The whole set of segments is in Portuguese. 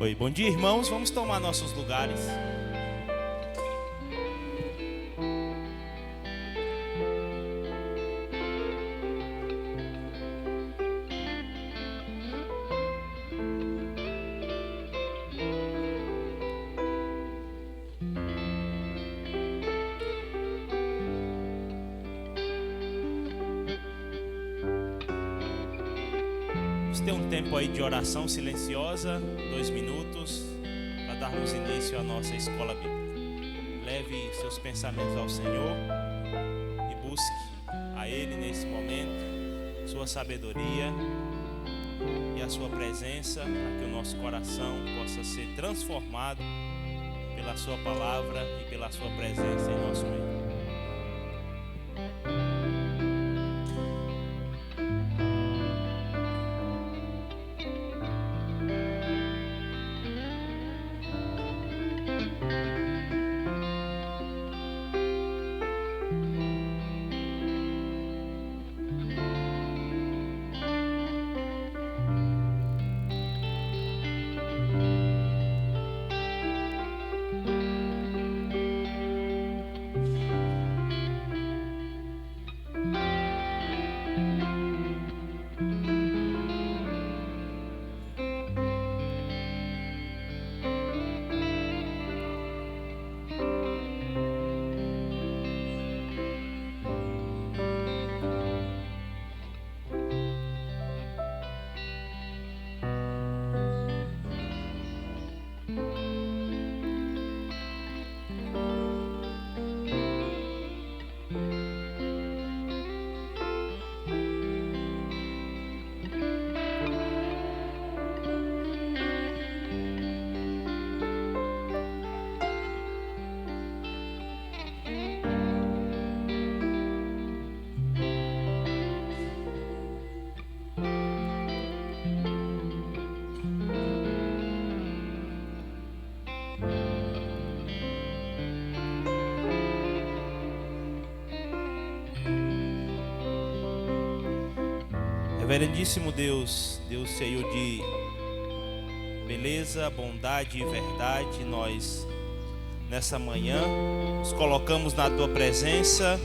Oi, bom dia, irmãos. Vamos tomar nossos lugares. Vamos ter um tempo aí de oração silenciosa, 2 minutos, para darmos início à nossa escola bíblica. Leve seus pensamentos ao Senhor e busque a Ele nesse momento, sua sabedoria e a sua presença, para que o nosso coração possa ser transformado pela sua palavra e pela sua presença em nosso meio. Reverendíssimo Deus, Deus cheio de beleza, bondade e verdade, nós nessa manhã nos colocamos na Tua presença,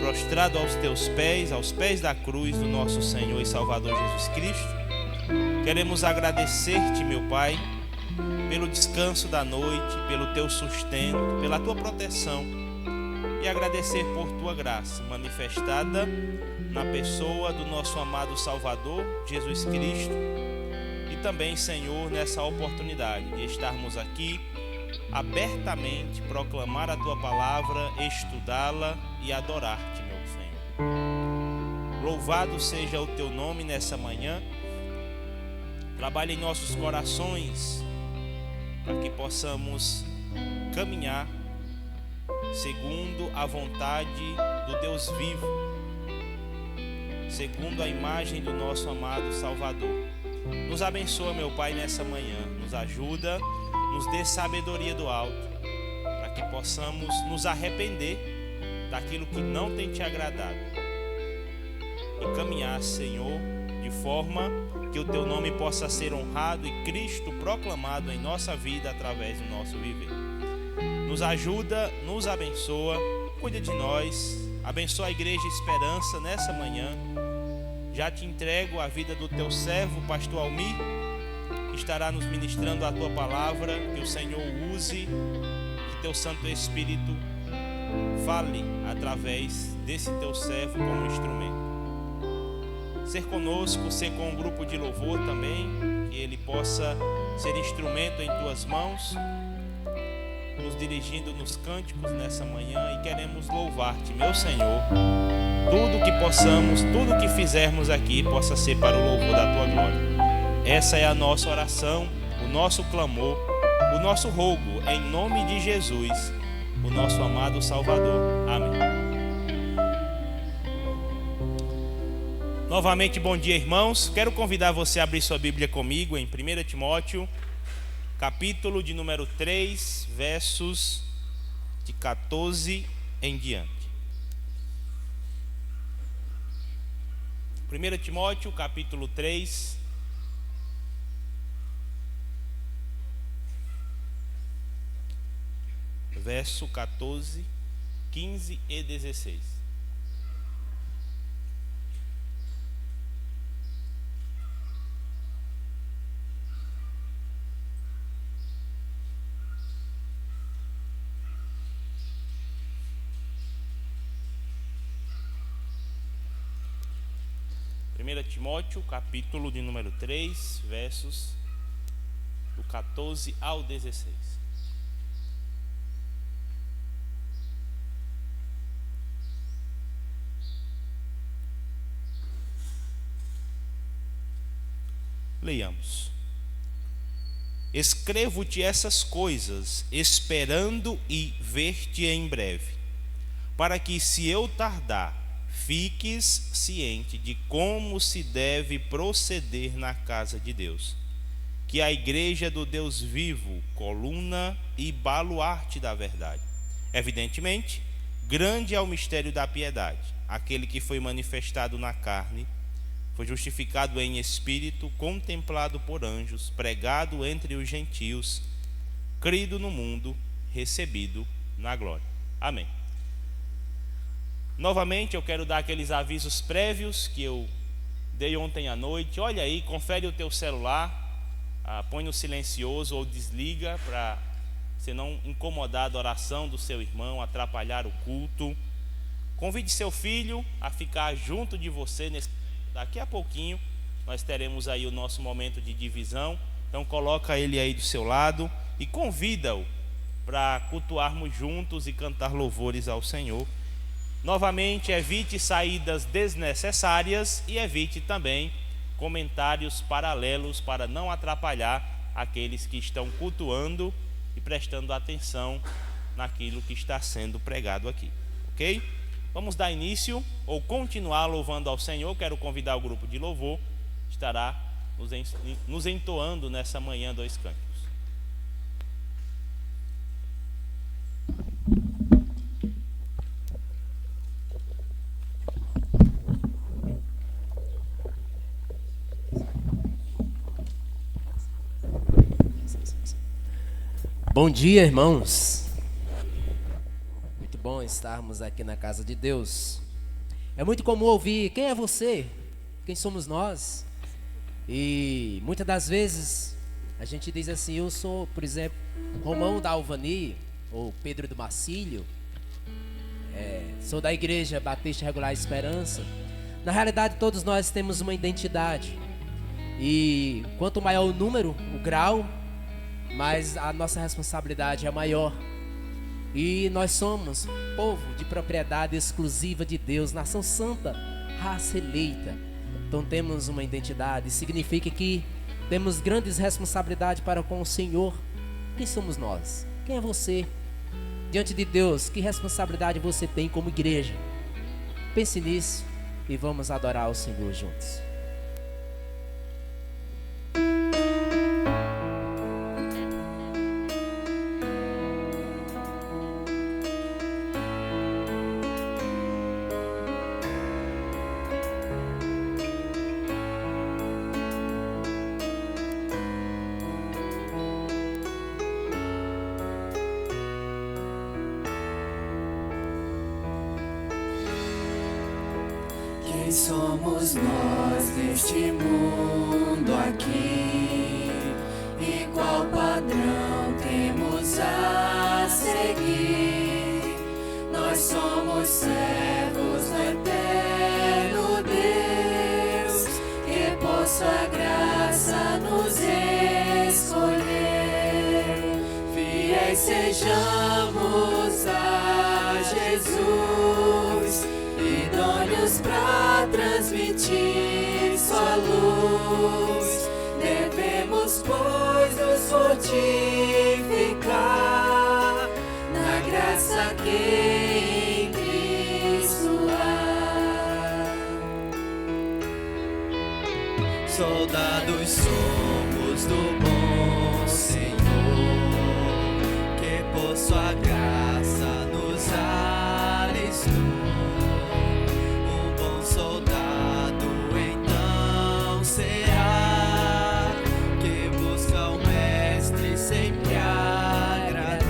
prostrado aos Teus pés, aos pés da cruz do nosso Senhor e Salvador Jesus Cristo. Queremos agradecer-te, meu Pai, pelo descanso da noite, pelo Teu sustento, pela Tua proteção e agradecer por Tua graça manifestada na pessoa do nosso amado Salvador, Jesus Cristo, e também, Senhor, nessa oportunidade de estarmos aqui abertamente, proclamar a Tua palavra, estudá-la e adorar-te, meu Senhor. Louvado seja o Teu nome nessa manhã. Trabalhe em nossos corações para que possamos caminhar segundo a vontade do Deus vivo, segundo a imagem do nosso amado Salvador. Nos abençoa, meu Pai, nessa manhã. Nos ajuda, nos dê sabedoria do alto, para que possamos nos arrepender daquilo que não tem te agradado e caminhar, Senhor, de forma que o Teu nome possa ser honrado e Cristo proclamado em nossa vida através do nosso viver. Nos ajuda, nos abençoa, cuida de nós, abençoa a Igreja Esperança nessa manhã. Já te entrego a vida do Teu servo, pastor Almir, que estará nos ministrando a Tua palavra. Que o Senhor use, que Teu Santo Espírito fale através desse Teu servo como instrumento. Ser conosco, ser com um grupo de louvor também, que ele possa ser instrumento em Tuas mãos, nos dirigindo nos cânticos nessa manhã, e queremos louvar-te, meu Senhor. Tudo que possamos, tudo que fizermos aqui possa ser para o louvor da Tua glória. Essa é a nossa oração, o nosso clamor, o nosso rogo, em nome de Jesus, o nosso amado Salvador. Amém. Novamente, bom dia, irmãos. Quero convidar você a abrir sua Bíblia comigo em 1 Timóteo, capítulo de número 3, versos de 14 em diante. 1 Timóteo, capítulo 3, verso 14, 15 e 16. Primeira Timóteo, capítulo de número 3, versos do 14 ao 16. Leiamos. Escrevo-te essas coisas, esperando e ver-te em breve, para que, se eu tardar, fiques ciente de como se deve proceder na casa de Deus, que é a igreja do Deus vivo, coluna e baluarte da verdade. Evidentemente, grande é o mistério da piedade. Aquele que foi manifestado na carne, foi justificado em espírito, contemplado por anjos, pregado entre os gentios, crido no mundo, recebido na glória. Amém. Novamente eu quero dar aqueles avisos prévios que eu dei ontem à noite. Olha aí, confere o teu celular, põe no silencioso ou desliga para você não incomodar a oração do seu irmão, atrapalhar o culto. Convide seu filho a ficar junto de você. Daqui a pouquinho nós teremos aí o nosso momento de divisão. Então coloca ele aí do seu lado e convida-o para cultuarmos juntos e cantar louvores ao Senhor. Novamente, evite saídas desnecessárias e evite também comentários paralelos para não atrapalhar aqueles que estão cultuando e prestando atenção naquilo que está sendo pregado aqui, ok? Vamos dar início ou continuar louvando ao Senhor. Quero convidar o grupo de louvor, estará nos entoando nessa manhã 2 cânticos. Bom dia, irmãos. Muito bom estarmos aqui na casa de Deus. É muito comum ouvir: quem é você? Quem somos nós? E muitas das vezes a gente diz assim: eu sou, por exemplo, Romão da Alvani ou Pedro do Marcílio, sou da Igreja Batista Regular Esperança. Na realidade, todos nós temos uma identidade, e quanto maior o número, o grau, mas a nossa responsabilidade é maior. E nós somos povo de propriedade exclusiva de Deus, nação santa, raça eleita. Então temos uma identidade, significa que temos grandes responsabilidades para com o Senhor. Quem somos nós? Quem é você? Diante de Deus, que responsabilidade você tem como igreja? Pense nisso e vamos adorar o Senhor juntos. Quem somos nós neste mundo aqui? E qual padrão temos a seguir? Nós somos servos do eterno Deus, que por sua graça nos escolheu. Fiéis sejamos a Jesus, idôneos para transmitir sua luz. Devemos, pois, nos fortificar na graça que em Cristo há. Soldados somos do bom Senhor, que por sua graça nos alistou. Soldado então será, que busca o Mestre sempre agradar.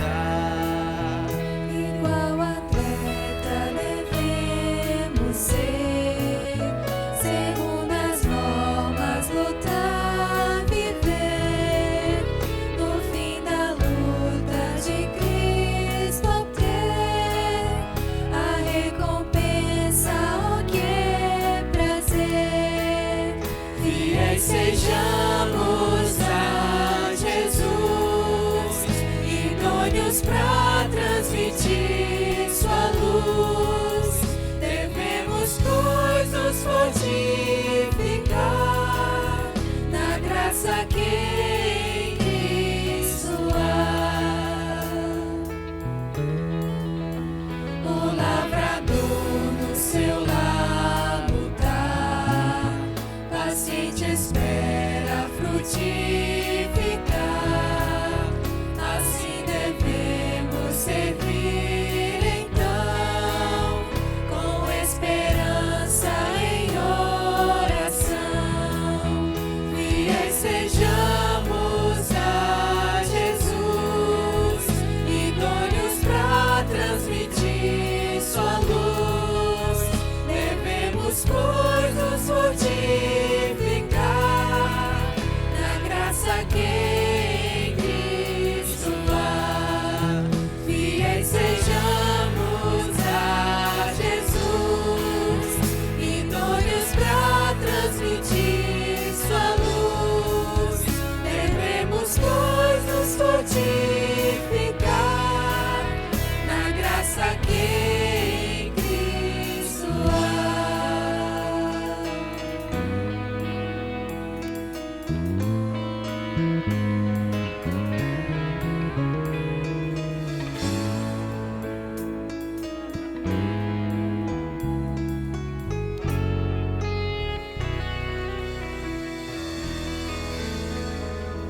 Fiéis sejamos a Jesus, idôneos pra transmitir sua luz. Devemos, pois, nos fortificar na graça que em Cristo há. O lavrador no seu lado tá, paciente espera frutificar. Assim devemos servir então, com esperança em oração. Fiéis sejamos a Jesus, idôneos pra transmitir sua luz. Devemos, pois, nos fortificar na graça que em Cristo há. Fiéis sejamos a Jesus, idôneos pra transmitir sua luz. Devemos, pois, nos fortificar na graça que em Cristo há.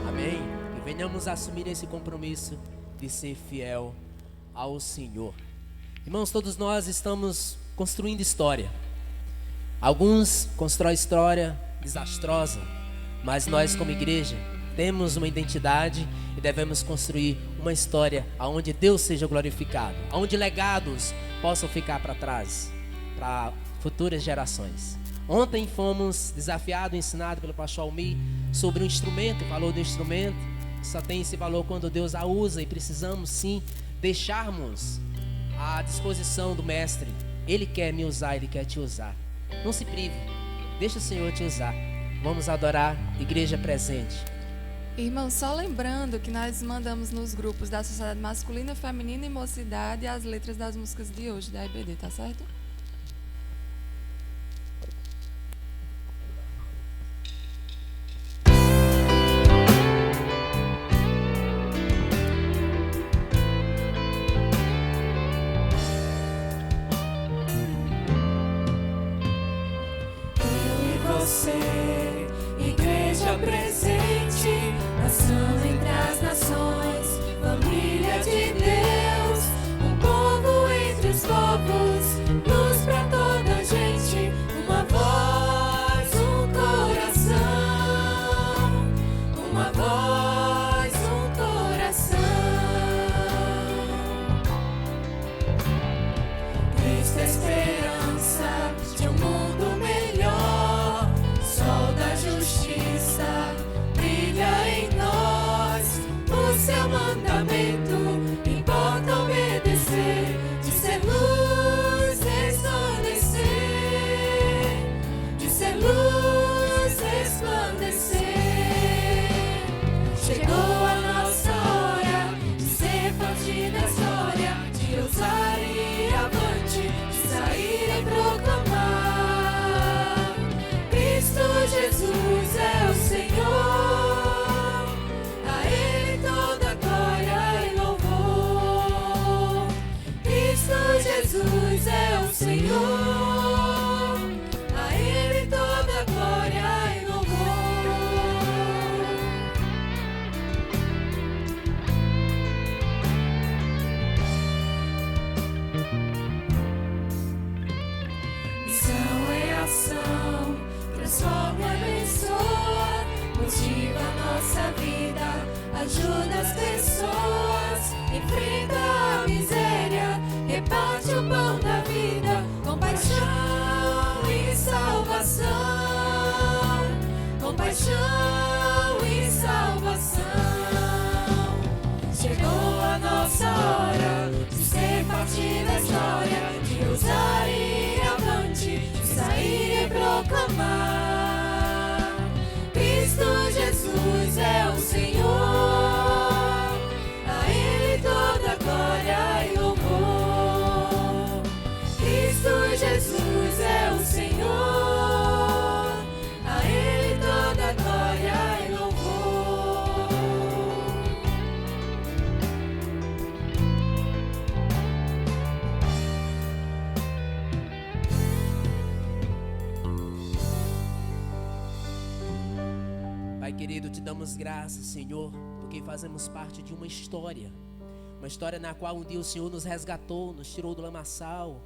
Amém. E venhamos assumir esse compromisso de ser fiel ao Senhor. Irmãos, todos nós estamos construindo história. Alguns constroem história desastrosa, mas nós, como igreja, temos uma identidade e devemos construir uma história onde Deus seja glorificado, onde legados possam ficar para trás, para futuras gerações. Ontem fomos desafiados, ensinados pelo pastor Almir sobre o instrumento, o valor do instrumento, que só tem esse valor quando Deus a usa, e precisamos sim deixarmos à disposição do Mestre. Ele quer me usar, Ele quer te usar. Não se prive, deixa o Senhor te usar. Vamos adorar, igreja presente. Irmãos, só lembrando que nós mandamos nos grupos da Sociedade Masculina, Feminina e Mocidade as letras das músicas de hoje da IBD, tá certo? Você, igreja presente, nação entre as nações, família de Deus, um povo entre os povos. Pai querido, te damos graças, Senhor, porque fazemos parte de uma história na qual um dia o Senhor nos resgatou, nos tirou do lamaçal.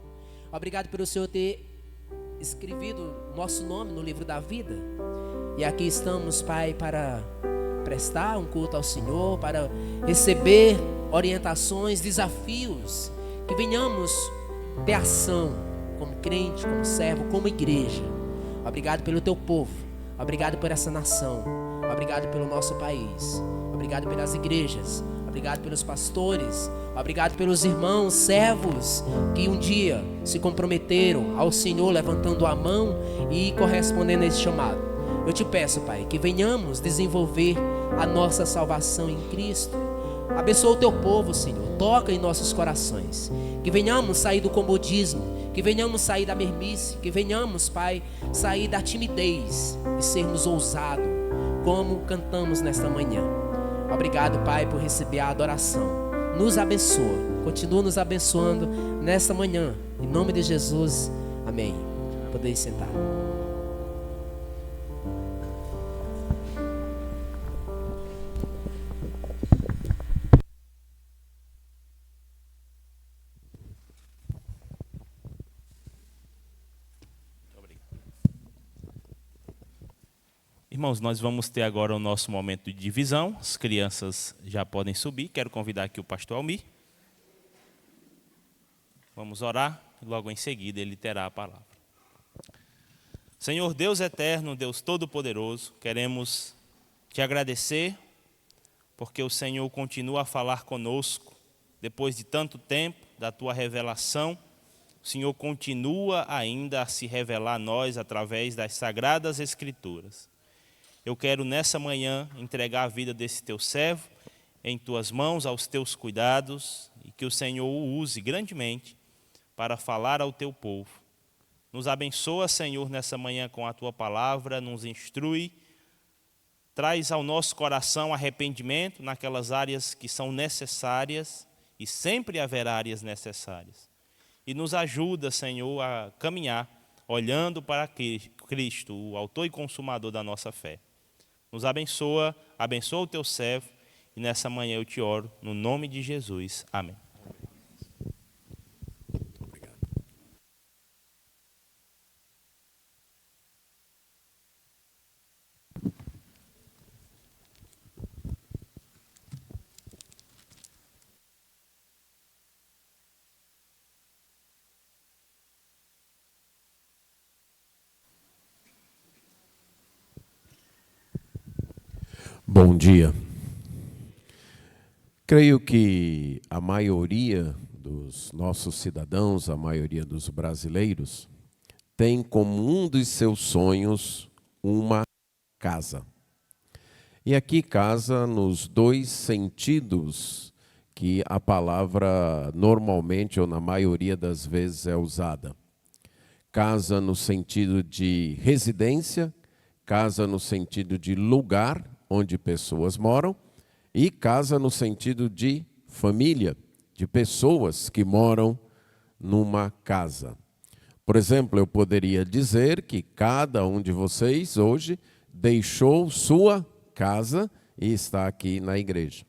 Obrigado pelo Senhor ter escrevido nosso nome no livro da vida. E aqui estamos, Pai, para prestar um culto ao Senhor, para receber orientações, desafios, que venhamos ter ação como crente, como servo, como igreja. Obrigado pelo teu povo, obrigado por essa nação, obrigado pelo nosso país, obrigado pelas igrejas, obrigado pelos pastores, obrigado pelos irmãos, servos que um dia se comprometeram ao Senhor, levantando a mão e correspondendo a esse chamado. Eu te peço, Pai, que venhamos desenvolver a nossa salvação em Cristo. Abençoa o teu povo, Senhor, toca em nossos corações, que venhamos sair do comodismo, que venhamos sair da mermice, que venhamos, Pai, sair da timidez e sermos ousados, como cantamos nesta manhã. Obrigado, Pai, por receber a adoração. Nos abençoa, continua nos abençoando nesta manhã, em nome de Jesus, amém. Podeis sentar. Irmãos, nós vamos ter agora o nosso momento de divisão. As crianças já podem subir. Quero convidar aqui o pastor Almir. Vamos orar e logo em seguida ele terá a palavra. Senhor Deus eterno, Deus todo-poderoso, queremos te agradecer porque o Senhor continua a falar conosco. Depois de tanto tempo da tua revelação, o Senhor continua ainda a se revelar a nós através das Sagradas Escrituras. Eu quero nessa manhã entregar a vida desse teu servo em tuas mãos, aos teus cuidados, e que o Senhor o use grandemente para falar ao teu povo. Nos abençoa, Senhor, nessa manhã com a tua palavra, nos instrui, traz ao nosso coração arrependimento naquelas áreas que são necessárias, e sempre haverá áreas necessárias. E nos ajuda, Senhor, a caminhar olhando para Cristo, o autor e consumador da nossa fé. Nos abençoa, abençoa o teu servo, e nessa manhã eu te oro, no nome de Jesus. Amém. Obrigado. Bom dia. Creio que a maioria dos nossos cidadãos, a maioria dos brasileiros, tem como um dos seus sonhos uma casa. E aqui casa nos dois sentidos que a palavra normalmente ou na maioria das vezes é usada. Casa no sentido de residência, casa no sentido de lugar onde pessoas moram, e casa no sentido de família, de pessoas que moram numa casa. Por exemplo, eu poderia dizer que cada um de vocês hoje deixou sua casa e está aqui na igreja.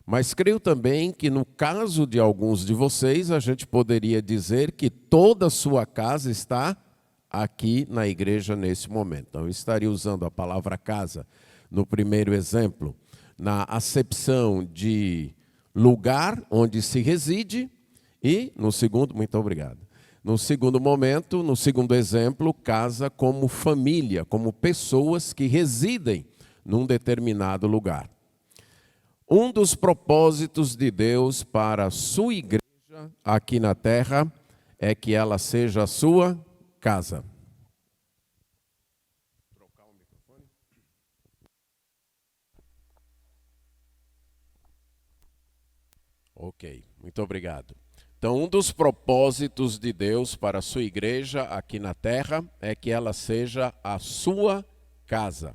Mas creio também que no caso de alguns de vocês, a gente poderia dizer que toda a sua casa está aqui na igreja nesse momento. Então, eu estaria usando a palavra casa no primeiro exemplo, na acepção de lugar onde se reside, e no segundo, muito obrigado. No segundo momento, no segundo exemplo, casa como família, como pessoas que residem num determinado lugar. Um dos propósitos de Deus para a sua igreja aqui na terra é que ela seja a sua casa. Ok, muito obrigado. Então, um dos propósitos de Deus para a sua igreja aqui na terra é que ela seja a sua casa.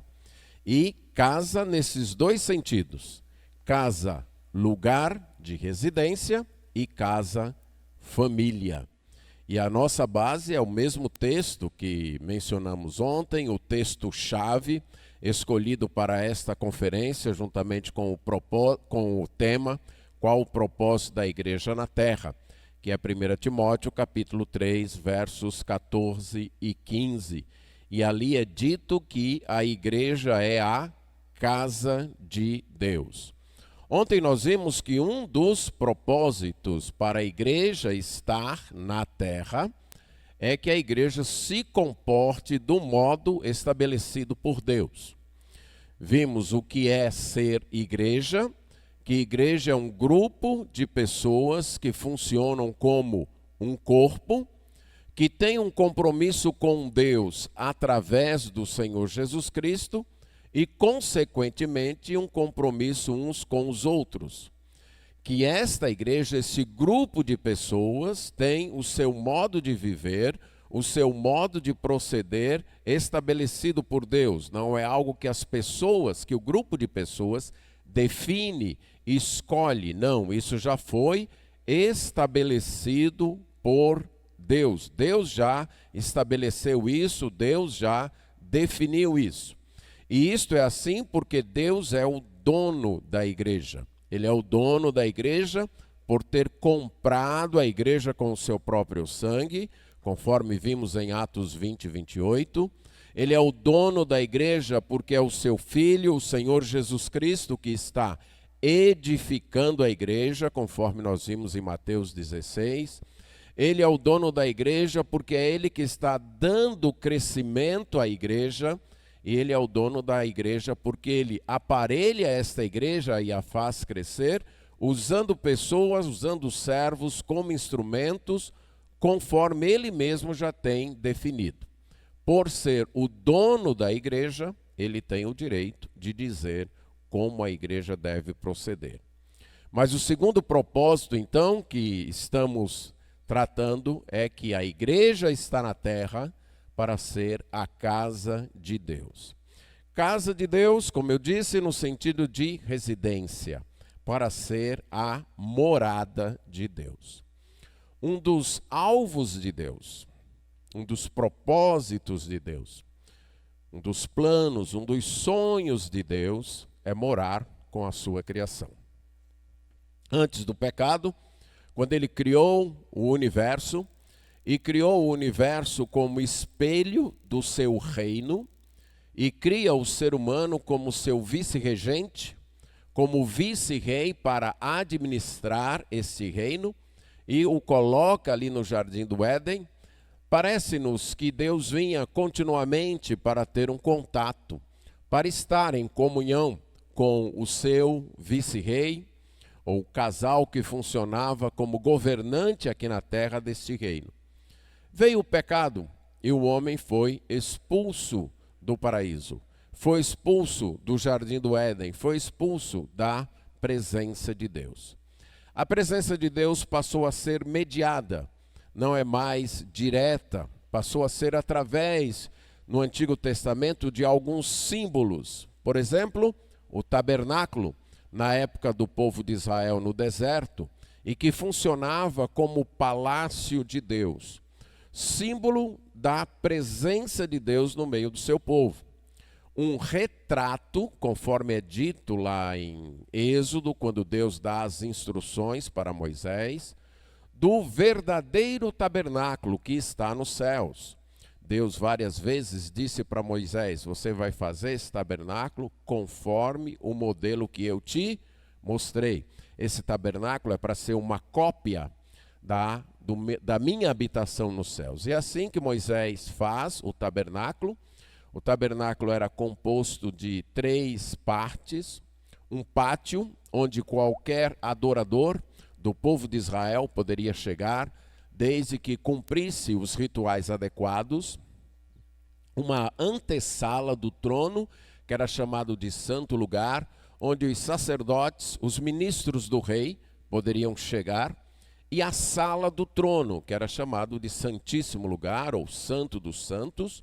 E casa nesses dois sentidos. Casa, lugar de residência, e casa, família. E a nossa base é o mesmo texto que mencionamos ontem, o texto-chave. escolhido para esta conferência, juntamente com o tema Qual o propósito da igreja na terra, que é 1 Timóteo capítulo 3, versos 14 e 15. E ali é dito que a igreja é a casa de Deus. Ontem nós vimos que um dos propósitos para a igreja estar na terra é que a igreja se comporte do modo estabelecido por Deus. Vimos o que é ser igreja, que igreja é um grupo de pessoas que funcionam como um corpo, que tem um compromisso com Deus através do Senhor Jesus Cristo e, consequentemente, um compromisso uns com os outros. Que esta igreja, esse grupo de pessoas, tem o seu modo de viver, o seu modo de proceder estabelecido por Deus. Não é algo que as pessoas, que o grupo de pessoas define, escolhe. Não, isso já foi estabelecido por Deus. Deus já estabeleceu isso, Deus já definiu isso. E isto é assim porque Deus é o dono da igreja. Ele é o dono da igreja por ter comprado a igreja com o seu próprio sangue, conforme vimos em Atos 20 e 28. Ele é o dono da igreja porque é o seu Filho, o Senhor Jesus Cristo, que está edificando a igreja, conforme nós vimos em Mateus 16. Ele é o dono da igreja porque é Ele que está dando crescimento à igreja. E Ele é o dono da igreja porque Ele aparelha esta igreja e a faz crescer, usando pessoas, usando servos como instrumentos, conforme Ele mesmo já tem definido. Por ser o dono da igreja, Ele tem o direito de dizer como a igreja deve proceder. Mas o segundo propósito, então, que estamos tratando é que a igreja está na terra para ser a casa de Deus. Casa de Deus, como eu disse, no sentido de residência, para ser a morada de Deus. Um dos alvos de Deus, um dos propósitos de Deus, um dos planos, um dos sonhos de Deus é morar com a sua criação. Antes do pecado, quando Ele criou o universo, e criou o universo como espelho do seu reino, e cria o ser humano como seu vice-regente, como vice-rei para administrar esse reino, e o coloca ali no Jardim do Éden. Parece-nos que Deus vinha continuamente para ter um contato, para estar em comunhão com o seu vice-rei, ou casal que funcionava como governante aqui na terra deste reino. Veio o pecado e o homem foi expulso do paraíso, foi expulso do Jardim do Éden, foi expulso da presença de Deus. A presença de Deus passou a ser mediada, não é mais direta, passou a ser através, no Antigo Testamento, de alguns símbolos. Por exemplo, o tabernáculo, na época do povo de Israel no deserto, e que funcionava como palácio de Deus, símbolo da presença de Deus no meio do seu povo. Um retrato, conforme é dito lá em Êxodo, quando Deus dá as instruções para Moisés, do verdadeiro tabernáculo que está nos céus. Deus várias vezes disse para Moisés: você vai fazer esse tabernáculo conforme o modelo que eu te mostrei. Esse tabernáculo é para ser uma cópia da minha habitação nos céus. E é assim que Moisés faz o tabernáculo. O tabernáculo era composto de 3 partes, um pátio onde qualquer adorador do povo de Israel poderia chegar, desde que cumprisse os rituais adequados, uma antessala do trono, que era chamado de santo lugar, onde os sacerdotes, os ministros do rei, poderiam chegar, e a sala do trono, que era chamado de santíssimo lugar, ou santo dos santos,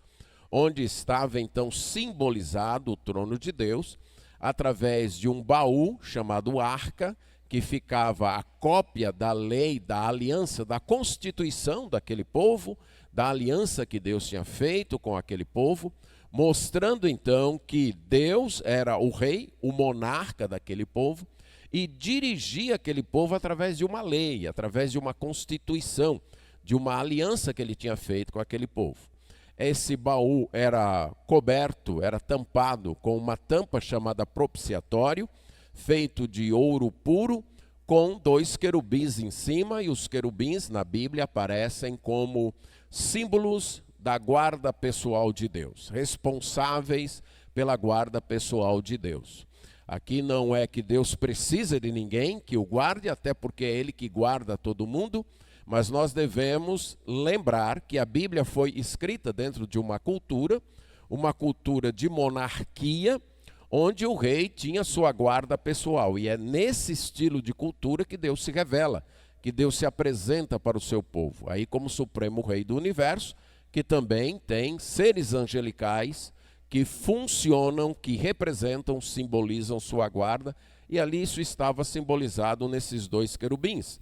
onde estava então simbolizado o trono de Deus, através de um baú chamado arca, que ficava a cópia da lei, da aliança, da constituição daquele povo, da aliança que Deus tinha feito com aquele povo. mostrando então que Deus era o rei, o monarca daquele povo, e dirigia aquele povo através de uma lei, através de uma constituição, de uma aliança que ele tinha feito com aquele povo. Esse baú era coberto, era tampado com uma tampa chamada propiciatório, feito de ouro puro, com 2 querubins em cima, e os querubins na Bíblia aparecem como símbolos da guarda pessoal de Deus, responsáveis pela guarda pessoal de Deus. Aqui não é que Deus precisa de ninguém que o guarde, até porque é Ele que guarda todo mundo, mas nós devemos lembrar que a Bíblia foi escrita dentro de uma cultura de monarquia, onde o rei tinha sua guarda pessoal. E é nesse estilo de cultura que Deus se revela, que Deus se apresenta para o seu povo. Aí como Supremo Rei do Universo, que também tem seres angelicais que funcionam, que representam, simbolizam sua guarda. E ali isso estava simbolizado nesses 2 querubins.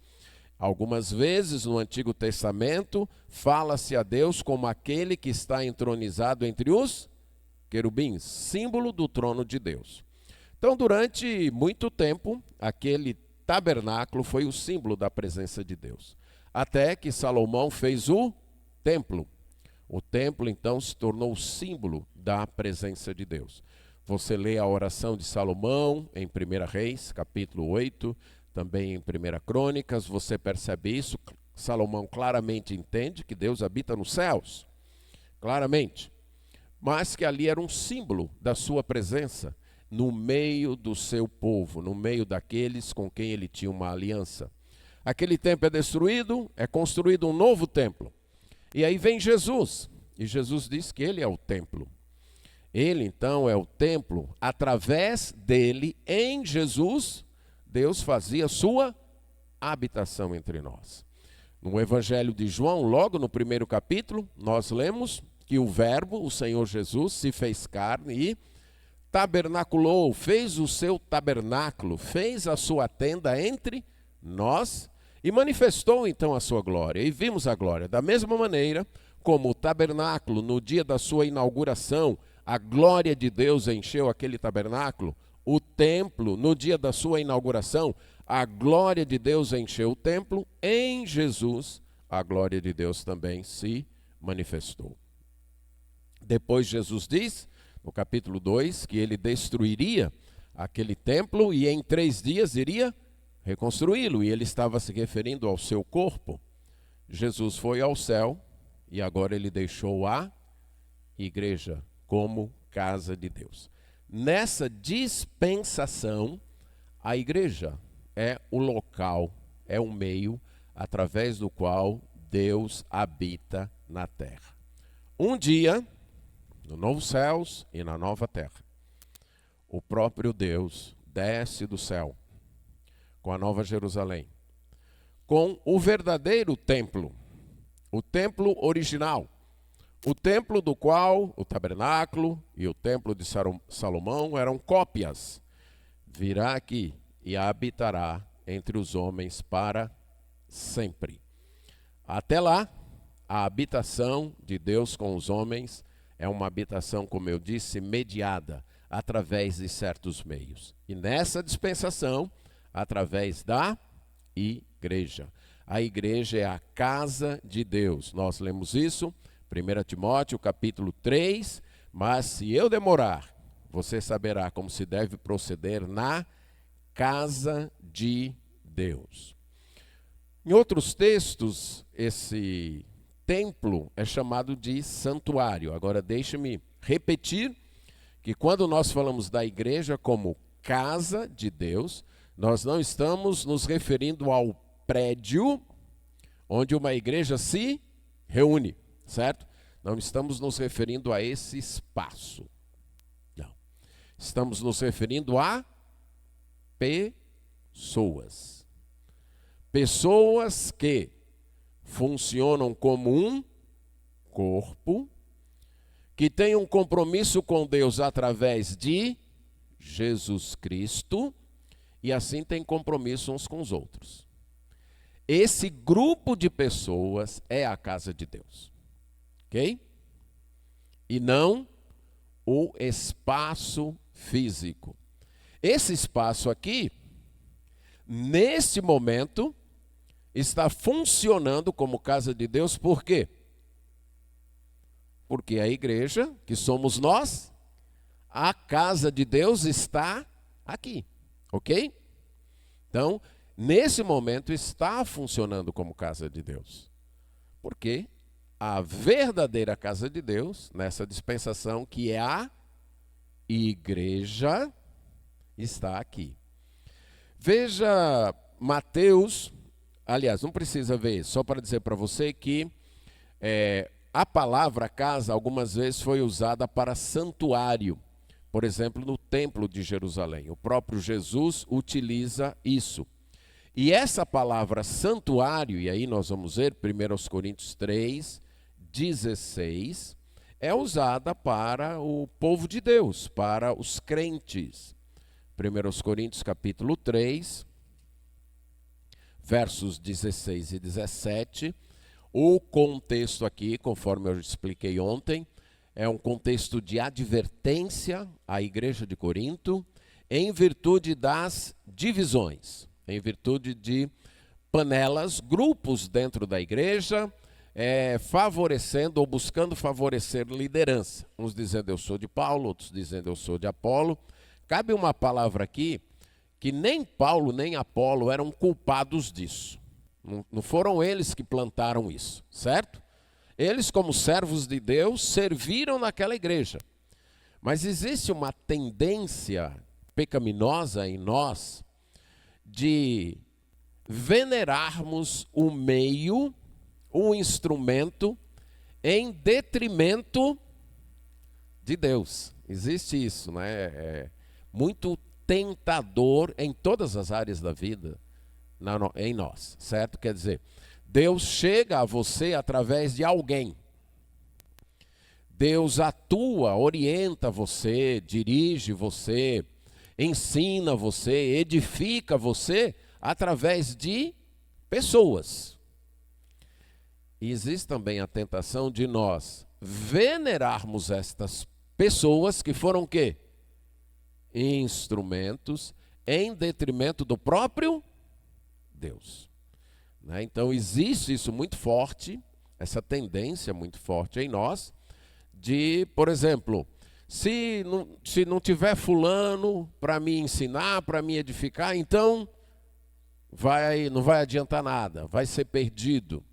Algumas vezes no Antigo Testamento fala-se a Deus como aquele que está entronizado entre os querubins, símbolo do trono de Deus. Então, durante muito tempo, aquele tabernáculo foi o símbolo da presença de Deus. Até que Salomão fez o templo. O templo, então, se tornou o símbolo da presença de Deus. Você lê a oração de Salomão em 1 Reis, capítulo 8, também em 1 Crônicas, você percebe isso. Salomão claramente entende que Deus habita nos céus, claramente. Mas que ali era um símbolo da sua presença no meio do seu povo, no meio daqueles com quem ele tinha uma aliança. Aquele templo é destruído, é construído um novo templo. E aí vem Jesus, e Jesus diz que ele é o templo. Ele então é o templo, através dele, em Jesus, Deus fazia sua habitação entre nós. No Evangelho de João, logo no 1º capítulo, nós lemos que o Verbo, o Senhor Jesus, se fez carne e tabernaculou, fez o seu tabernáculo, fez a sua tenda entre nós e manifestou então a sua glória. E vimos a glória. Da mesma maneira como o tabernáculo, no dia da sua inauguração, a glória de Deus encheu aquele tabernáculo, o templo, no dia da sua inauguração, a glória de Deus encheu o templo, em Jesus, a glória de Deus também se manifestou. Depois Jesus diz, no capítulo 2, que ele destruiria aquele templo e em 3 dias iria reconstruí-lo. E ele estava se referindo ao seu corpo. Jesus foi ao céu e agora ele deixou a igreja como casa de Deus. Nessa dispensação, a igreja é o local, é o meio através do qual Deus habita na terra. Um dia, no novo céus e na nova terra, o próprio Deus desce do céu com a nova Jerusalém, com o verdadeiro templo, o templo original, o templo do qual o tabernáculo e o templo de Salomão eram cópias. Virá aqui e habitará entre os homens para sempre. Até lá, a habitação de Deus com os homens é uma habitação, como eu disse, mediada através de certos meios. E nessa dispensação, através da igreja. A igreja é a casa de Deus. Nós lemos isso, 1 Timóteo, capítulo 3. Mas se eu demorar, você saberá como se deve proceder na casa de Deus. Em outros textos, esse templo é chamado de santuário. Agora, deixe-me repetir que quando nós falamos da igreja como casa de Deus, nós não estamos nos referindo ao prédio onde uma igreja se reúne, certo? Não estamos nos referindo a esse espaço. Não. Estamos nos referindo a pessoas. Pessoas que funcionam como um corpo, que têm um compromisso com Deus através de Jesus Cristo, e assim têm compromisso uns com os outros. Esse grupo de pessoas é a casa de Deus. Ok? E não o espaço físico. Esse espaço aqui, neste momento, está funcionando como casa de Deus, por quê? Porque a igreja, que somos nós, a casa de Deus está aqui, ok? Então, nesse momento está funcionando como casa de Deus. Porque a verdadeira casa de Deus, nessa dispensação, que é a igreja, está aqui. Veja Mateus, aliás, não precisa ver, só para dizer para você que a palavra casa algumas vezes foi usada para santuário. Por exemplo, no templo de Jerusalém. O próprio Jesus utiliza isso. E essa palavra santuário, e aí nós vamos ver 1 Coríntios 3, 16, é usada para o povo de Deus, para os crentes. 1 Coríntios capítulo 3, versos 16 e 17. O contexto aqui, conforme eu expliquei ontem, é um contexto de advertência à igreja de Corinto, em virtude das divisões, em virtude de panelas, grupos dentro da igreja, favorecendo ou buscando favorecer liderança. Uns dizendo eu sou de Paulo, outros dizendo eu sou de Apolo. Cabe uma palavra aqui, que nem Paulo nem Apolo eram culpados disso. Não foram eles que plantaram isso, certo? Eles, como servos de Deus, serviram naquela igreja. Mas existe uma tendência pecaminosa em nós de venerarmos o meio, o instrumento, em detrimento de Deus. Existe isso, né? É muito tentador em todas as áreas da vida, em nós, certo? Quer dizer, Deus chega a você através de alguém. Deus atua, orienta você, dirige você, ensina você, edifica você através de pessoas. E existe também a tentação de nós venerarmos estas pessoas que foram o quê? Instrumentos em detrimento do próprio Deus. Então existe isso muito forte, essa tendência muito forte em nós, de, por exemplo, se não tiver fulano para me ensinar, para me edificar, então não vai adiantar nada, vai ser perdido.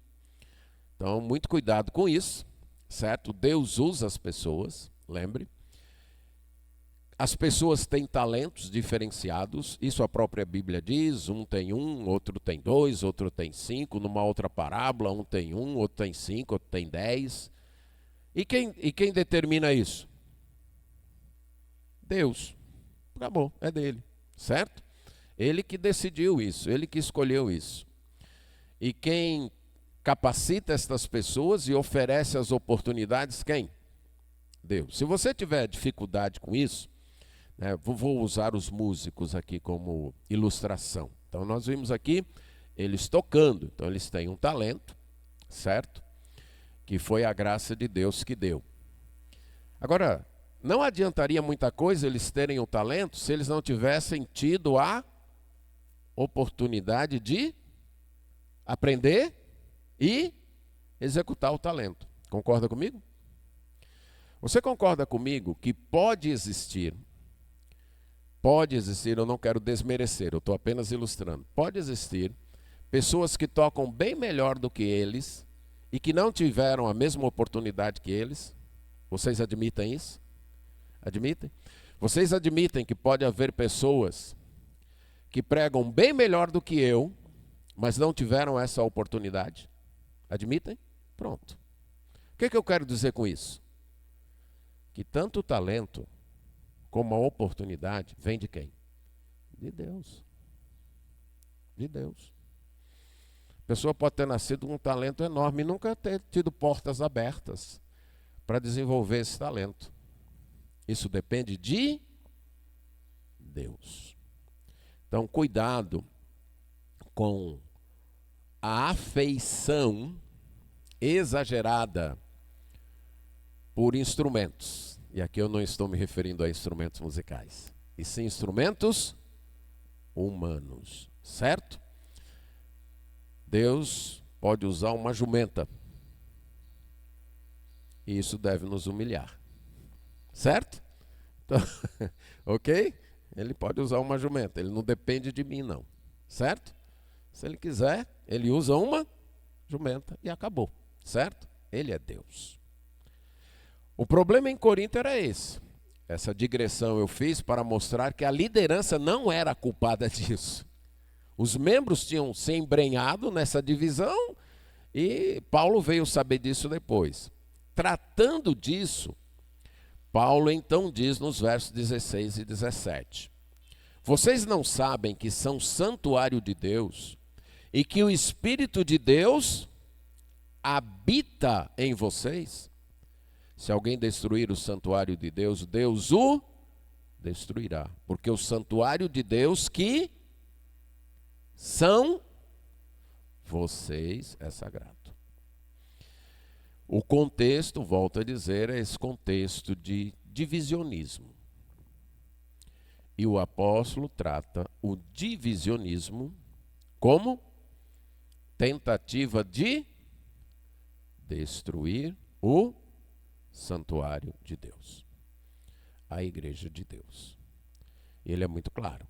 Então, muito cuidado com isso, certo? Deus usa as pessoas, lembre. As pessoas têm talentos diferenciados, isso a própria Bíblia diz, um tem um, outro tem dois, outro tem cinco, numa outra parábola, um tem um, outro tem cinco, outro tem 10. E quem determina isso? Deus. Acabou, é dele, certo? Ele que decidiu isso, ele que escolheu isso. E quem capacita estas pessoas e oferece as oportunidades, quem? Deus. Se você tiver dificuldade com isso, vou usar os músicos aqui como ilustração. Então nós vimos aqui eles tocando, então eles têm um talento, certo? Que foi a graça de Deus que deu. Agora, não adiantaria muita coisa eles terem o talento se eles não tivessem tido a oportunidade de aprender e executar o talento. Concorda comigo? Você concorda comigo que pode existir, eu não quero desmerecer, eu estou apenas ilustrando, pode existir pessoas que tocam bem melhor do que eles e que não tiveram a mesma oportunidade que eles? Vocês admitem isso? Admitem? Vocês admitem que pode haver pessoas que pregam bem melhor do que eu, mas não tiveram essa oportunidade? Admitem? Pronto. O que eu quero dizer com isso? Que tanto o talento como a oportunidade vem de quem? De Deus. De Deus. A pessoa pode ter nascido com um talento enorme e nunca ter tido portas abertas para desenvolver esse talento. Isso depende de Deus. Então, cuidado com a afeição exagerada por instrumentos. E aqui eu não estou me referindo a instrumentos musicais, e sim instrumentos humanos, certo? Deus pode usar uma jumenta, e isso deve nos humilhar, certo? Então, ok? Ele pode usar uma jumenta, ele não depende de mim não, certo? Se ele quiser, ele usa uma jumenta e acabou, certo? Ele é Deus. O problema em Corinto era esse. Essa digressão eu fiz para mostrar que a liderança não era culpada disso. Os membros tinham se embrenhado nessa divisão e Paulo veio saber disso depois. Tratando disso, Paulo então diz nos versos 16 e 17: vocês não sabem que são santuário de Deus e que o Espírito de Deus habita em vocês? Se alguém destruir o santuário de Deus, Deus o destruirá. Porque o santuário de Deus que são vocês é sagrado. O contexto, volto a dizer, é esse contexto de divisionismo. E o apóstolo trata o divisionismo como tentativa de destruir o santuário de Deus, a igreja de Deus. Ele é muito claro.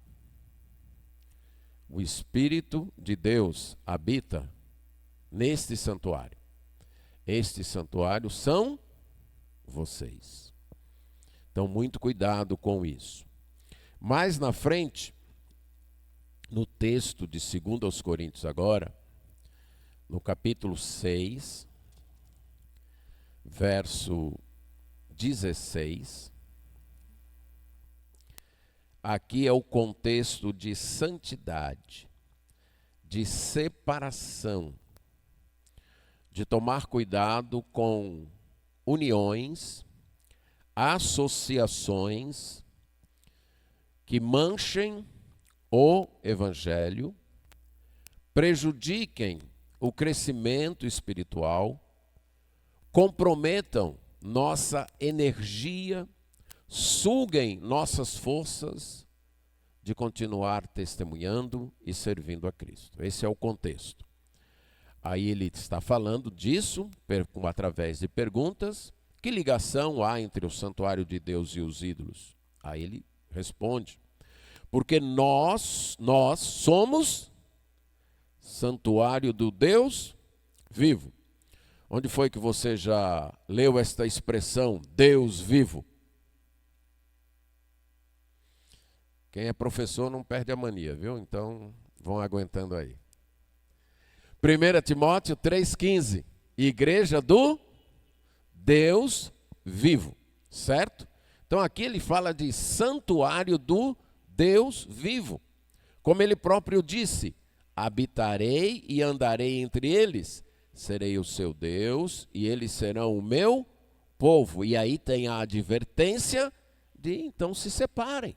O Espírito de Deus habita neste santuário. Este santuário são vocês. Então, muito cuidado com isso. Mais na frente, no texto de 2 aos Coríntios agora, no capítulo 6, verso 16, aqui é o contexto de santidade, de separação, de tomar cuidado com uniões, associações que manchem o evangelho, prejudiquem o crescimento espiritual, comprometam nossa energia, suguem nossas forças de continuar testemunhando e servindo a Cristo. Esse é o contexto. Aí ele está falando disso através de perguntas. Que ligação há entre o santuário de Deus e os ídolos? Aí ele responde: porque nós somos santuário do Deus vivo. Onde foi que você já leu esta expressão, Deus vivo? Quem é professor não perde a mania, viu? Então, vão aguentando aí. 1 Timóteo 3,15. Igreja do Deus vivo, certo? Então, aqui ele fala de santuário do Deus vivo. Como ele próprio disse: habitarei e andarei entre eles, serei o seu Deus e eles serão o meu povo. E aí tem a advertência de então se separem.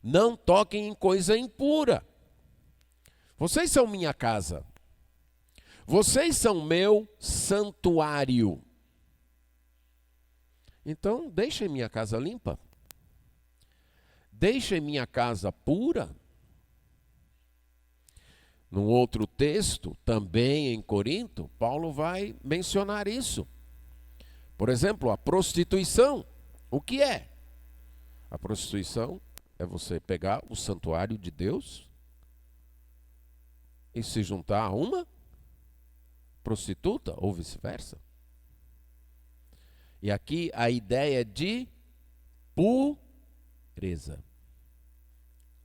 Não toquem em coisa impura. Vocês são minha casa. Vocês são meu santuário. Então deixem minha casa limpa. Deixem minha casa pura. Num outro texto, também em Corinto, Paulo vai mencionar isso. Por exemplo, a prostituição. O que é? A prostituição é você pegar o santuário de Deus e se juntar a uma prostituta ou vice-versa. E aqui a ideia é de pureza.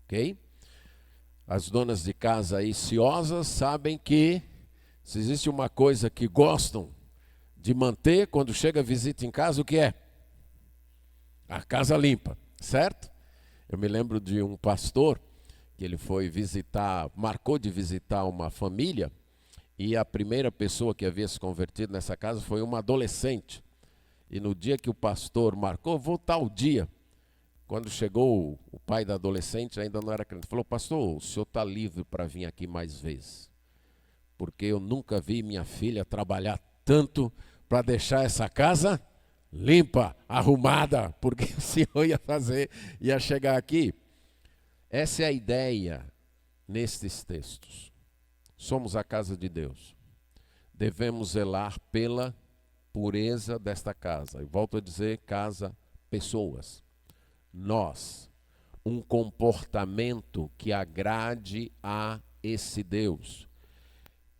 Ok? As donas de casa aí ciosas sabem que se existe uma coisa que gostam de manter quando chega visita em casa, o que é? A casa limpa, certo? Eu me lembro de um pastor que ele foi visitar, marcou de visitar uma família, e a primeira pessoa que havia se convertido nessa casa foi uma adolescente. E no dia que o pastor marcou, vou tal dia. Quando chegou o pai da adolescente, ainda não era crente, falou: pastor, o senhor está livre para vir aqui mais vezes, porque eu nunca vi minha filha trabalhar tanto para deixar essa casa limpa, arrumada, porque o Senhor ia chegar aqui. Essa é a ideia nestes textos. Somos a casa de Deus. Devemos zelar pela pureza desta casa. E volto a dizer, casa, pessoas. Nós, um comportamento que agrade a esse Deus.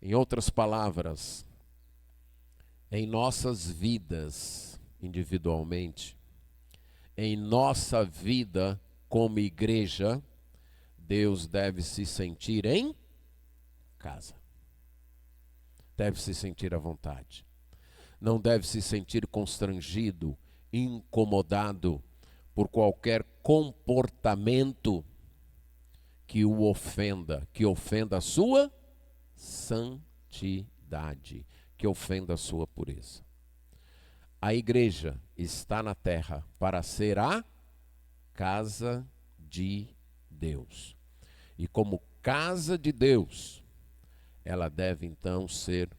Em outras palavras, em nossas vidas individualmente, em nossa vida como igreja, Deus deve se sentir em casa. Deve se sentir à vontade. Não deve se sentir constrangido, incomodado por qualquer comportamento que o ofenda, que ofenda a sua santidade, que ofenda a sua pureza. A igreja está na terra para ser a casa de Deus. E como casa de Deus, ela deve então ser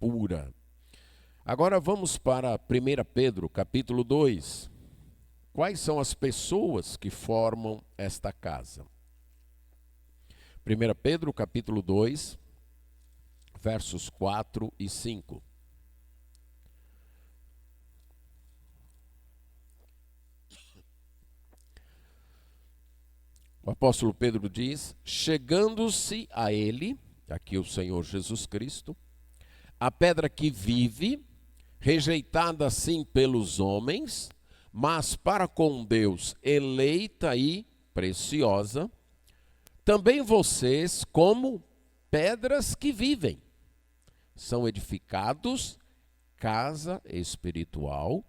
pura. Agora vamos para 1 Pedro, capítulo 2. Quais são as pessoas que formam esta casa? 1 Pedro, capítulo 2, versos 4 e 5. O apóstolo Pedro diz: chegando-se a ele, aqui o Senhor Jesus Cristo, a pedra que vive, rejeitada assim pelos homens, mas para com Deus eleita e preciosa, também vocês, como pedras que vivem, são edificados casa espiritual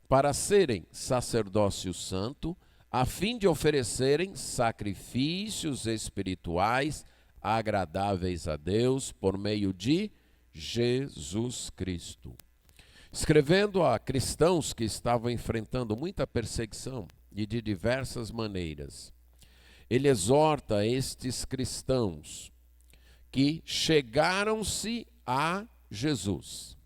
para serem sacerdócio santo, a fim de oferecerem sacrifícios espirituais agradáveis a Deus por meio de Jesus Cristo. Escrevendo a cristãos que estavam enfrentando muita perseguição e de diversas maneiras, ele exorta estes cristãos que chegaram-se a Jesus.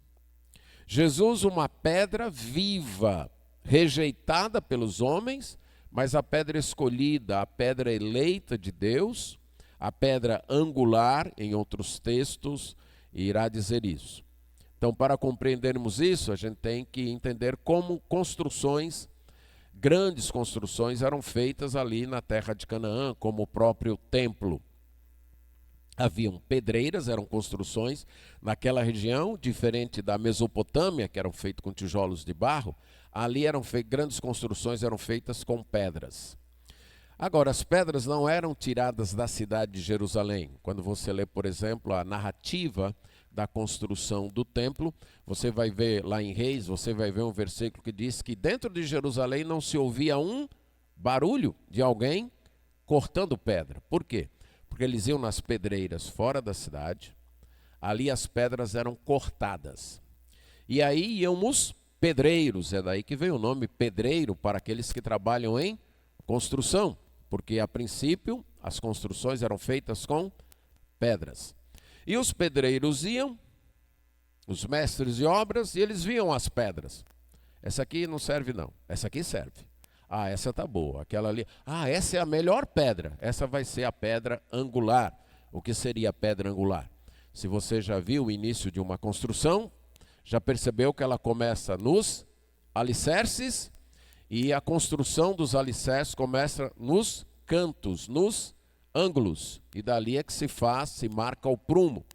Jesus, uma pedra viva, rejeitada pelos homens, mas a pedra escolhida, a pedra eleita de Deus, a pedra angular, em outros textos, irá dizer isso. Então, para compreendermos isso, a gente tem que entender como grandes construções eram feitas ali na terra de Canaã, como o próprio templo. Haviam pedreiras, eram construções naquela região, diferente da Mesopotâmia, que eram feitas com tijolos de barro. Ali grandes construções eram feitas com pedras. Agora, as pedras não eram tiradas da cidade de Jerusalém. Quando você lê, por exemplo, a narrativa da construção do templo, você vai ver lá em Reis, você vai ver um versículo que diz que dentro de Jerusalém não se ouvia um barulho de alguém cortando pedra. Por quê? Porque eles iam nas pedreiras fora da cidade, ali as pedras eram cortadas. E aí iam os pedreiros, é daí que vem o nome pedreiro para aqueles que trabalham em construção, porque a princípio as construções eram feitas com pedras. E os pedreiros iam, os mestres de obras, e eles viam as pedras. Essa aqui não serve não, essa aqui serve. Ah, essa tá boa, aquela ali. Ah, essa é a melhor pedra, essa vai ser a pedra angular. O que seria a pedra angular? Se você já viu o início de uma construção, já percebeu que ela começa nos alicerces e a construção dos alicerces começa nos cantos, nos ângulos. E dali é que se marca o prumo.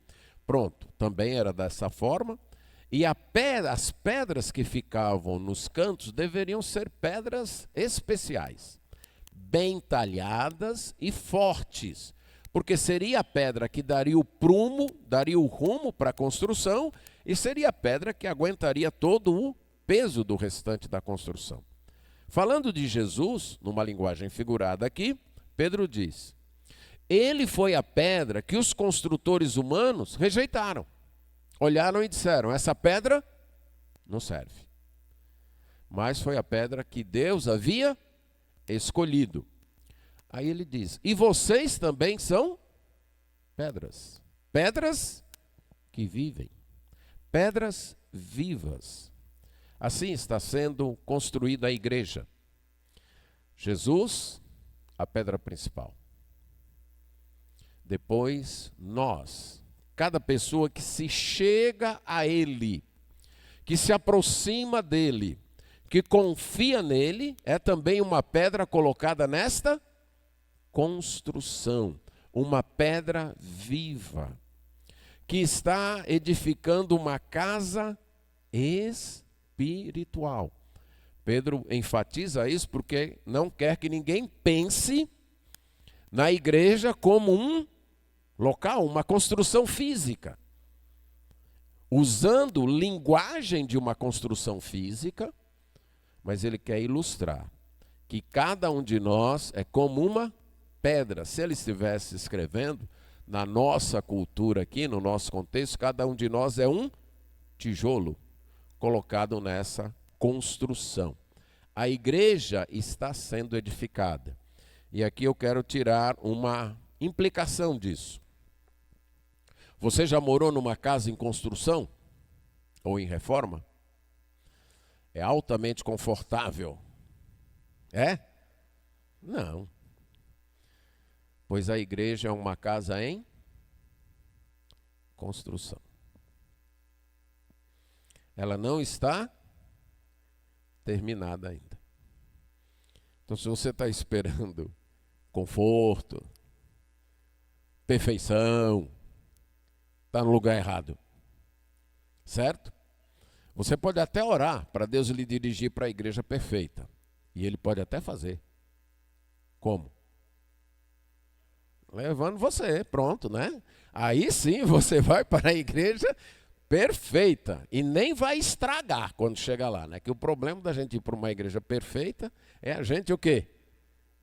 Pronto, também era dessa forma. E as pedras que ficavam nos cantos deveriam ser pedras especiais, bem talhadas e fortes, porque seria a pedra que daria o prumo, daria o rumo para a construção, e seria a pedra que aguentaria todo o peso do restante da construção. Falando de Jesus, numa linguagem figurada aqui, Pedro diz: ele foi a pedra que os construtores humanos rejeitaram. Olharam e disseram: essa pedra não serve. Mas foi a pedra que Deus havia escolhido. Aí ele diz: e vocês também são pedras. Pedras que vivem. Pedras vivas. Assim está sendo construída a igreja. Jesus, a pedra principal. Depois, nós, cada pessoa que se chega a Ele, que se aproxima dEle, que confia nele, é também uma pedra colocada nesta construção, uma pedra viva, que está edificando uma casa espiritual. Pedro enfatiza isso porque não quer que ninguém pense na igreja como um local, uma construção física. Usando linguagem de uma construção física, mas ele quer ilustrar que cada um de nós é como uma pedra. Se ele estivesse escrevendo, na nossa cultura aqui, no nosso contexto, cada um de nós é um tijolo colocado nessa construção. A igreja está sendo edificada. E aqui eu quero tirar uma implicação disso. Você já morou numa casa em construção? Ou em reforma? É altamente confortável. É? Não. Pois a igreja é uma casa em construção. Ela não está terminada ainda. Então, se você está esperando conforto, perfeição, está no lugar errado. Certo? Você pode até orar para Deus lhe dirigir para a igreja perfeita. E Ele pode até fazer. Como? Levando você, pronto, né? Aí sim você vai para a igreja perfeita. E nem vai estragar quando chegar lá, né? Que o problema da gente ir para uma igreja perfeita é a gente o quê?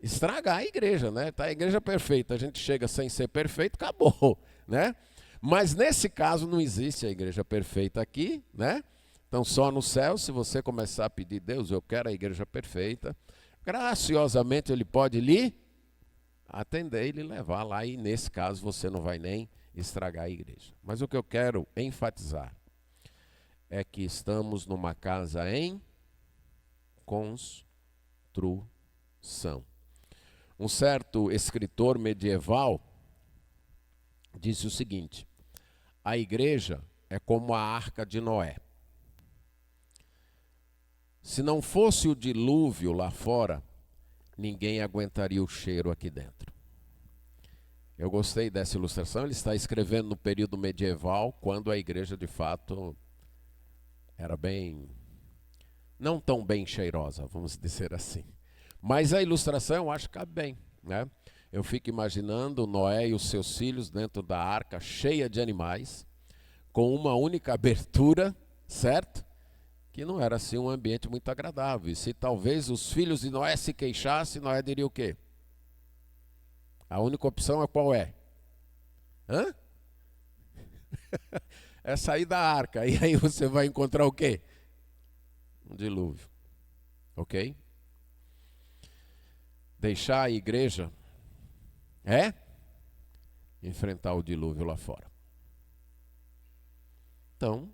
Estragar a igreja, né? Tá a igreja perfeita, a gente chega sem ser perfeito, acabou, né? Mas nesse caso não existe a igreja perfeita aqui, né? Então só no céu, se você começar a pedir, Deus, eu quero a igreja perfeita, graciosamente Ele pode lhe atender e lhe levar lá, e nesse caso você não vai nem estragar a igreja. Mas o que eu quero enfatizar é que estamos numa casa em construção. Um certo escritor medieval disse o seguinte: a igreja é como a arca de Noé. Se não fosse o dilúvio lá fora, ninguém aguentaria o cheiro aqui dentro. Eu gostei dessa ilustração. Ele está escrevendo no período medieval, quando a igreja de fato era bem, não tão bem cheirosa, vamos dizer assim. Mas a ilustração eu acho que cabe bem, né? Eu fico imaginando Noé e os seus filhos dentro da arca, cheia de animais, com uma única abertura, certo? Que não era assim um ambiente muito agradável. E se talvez os filhos de Noé se queixassem, Noé diria o quê? A única opção é qual é? Hã? É sair da arca. E aí você vai encontrar o quê? Um dilúvio. Ok? Deixar a igreja é enfrentar o dilúvio lá fora. Então,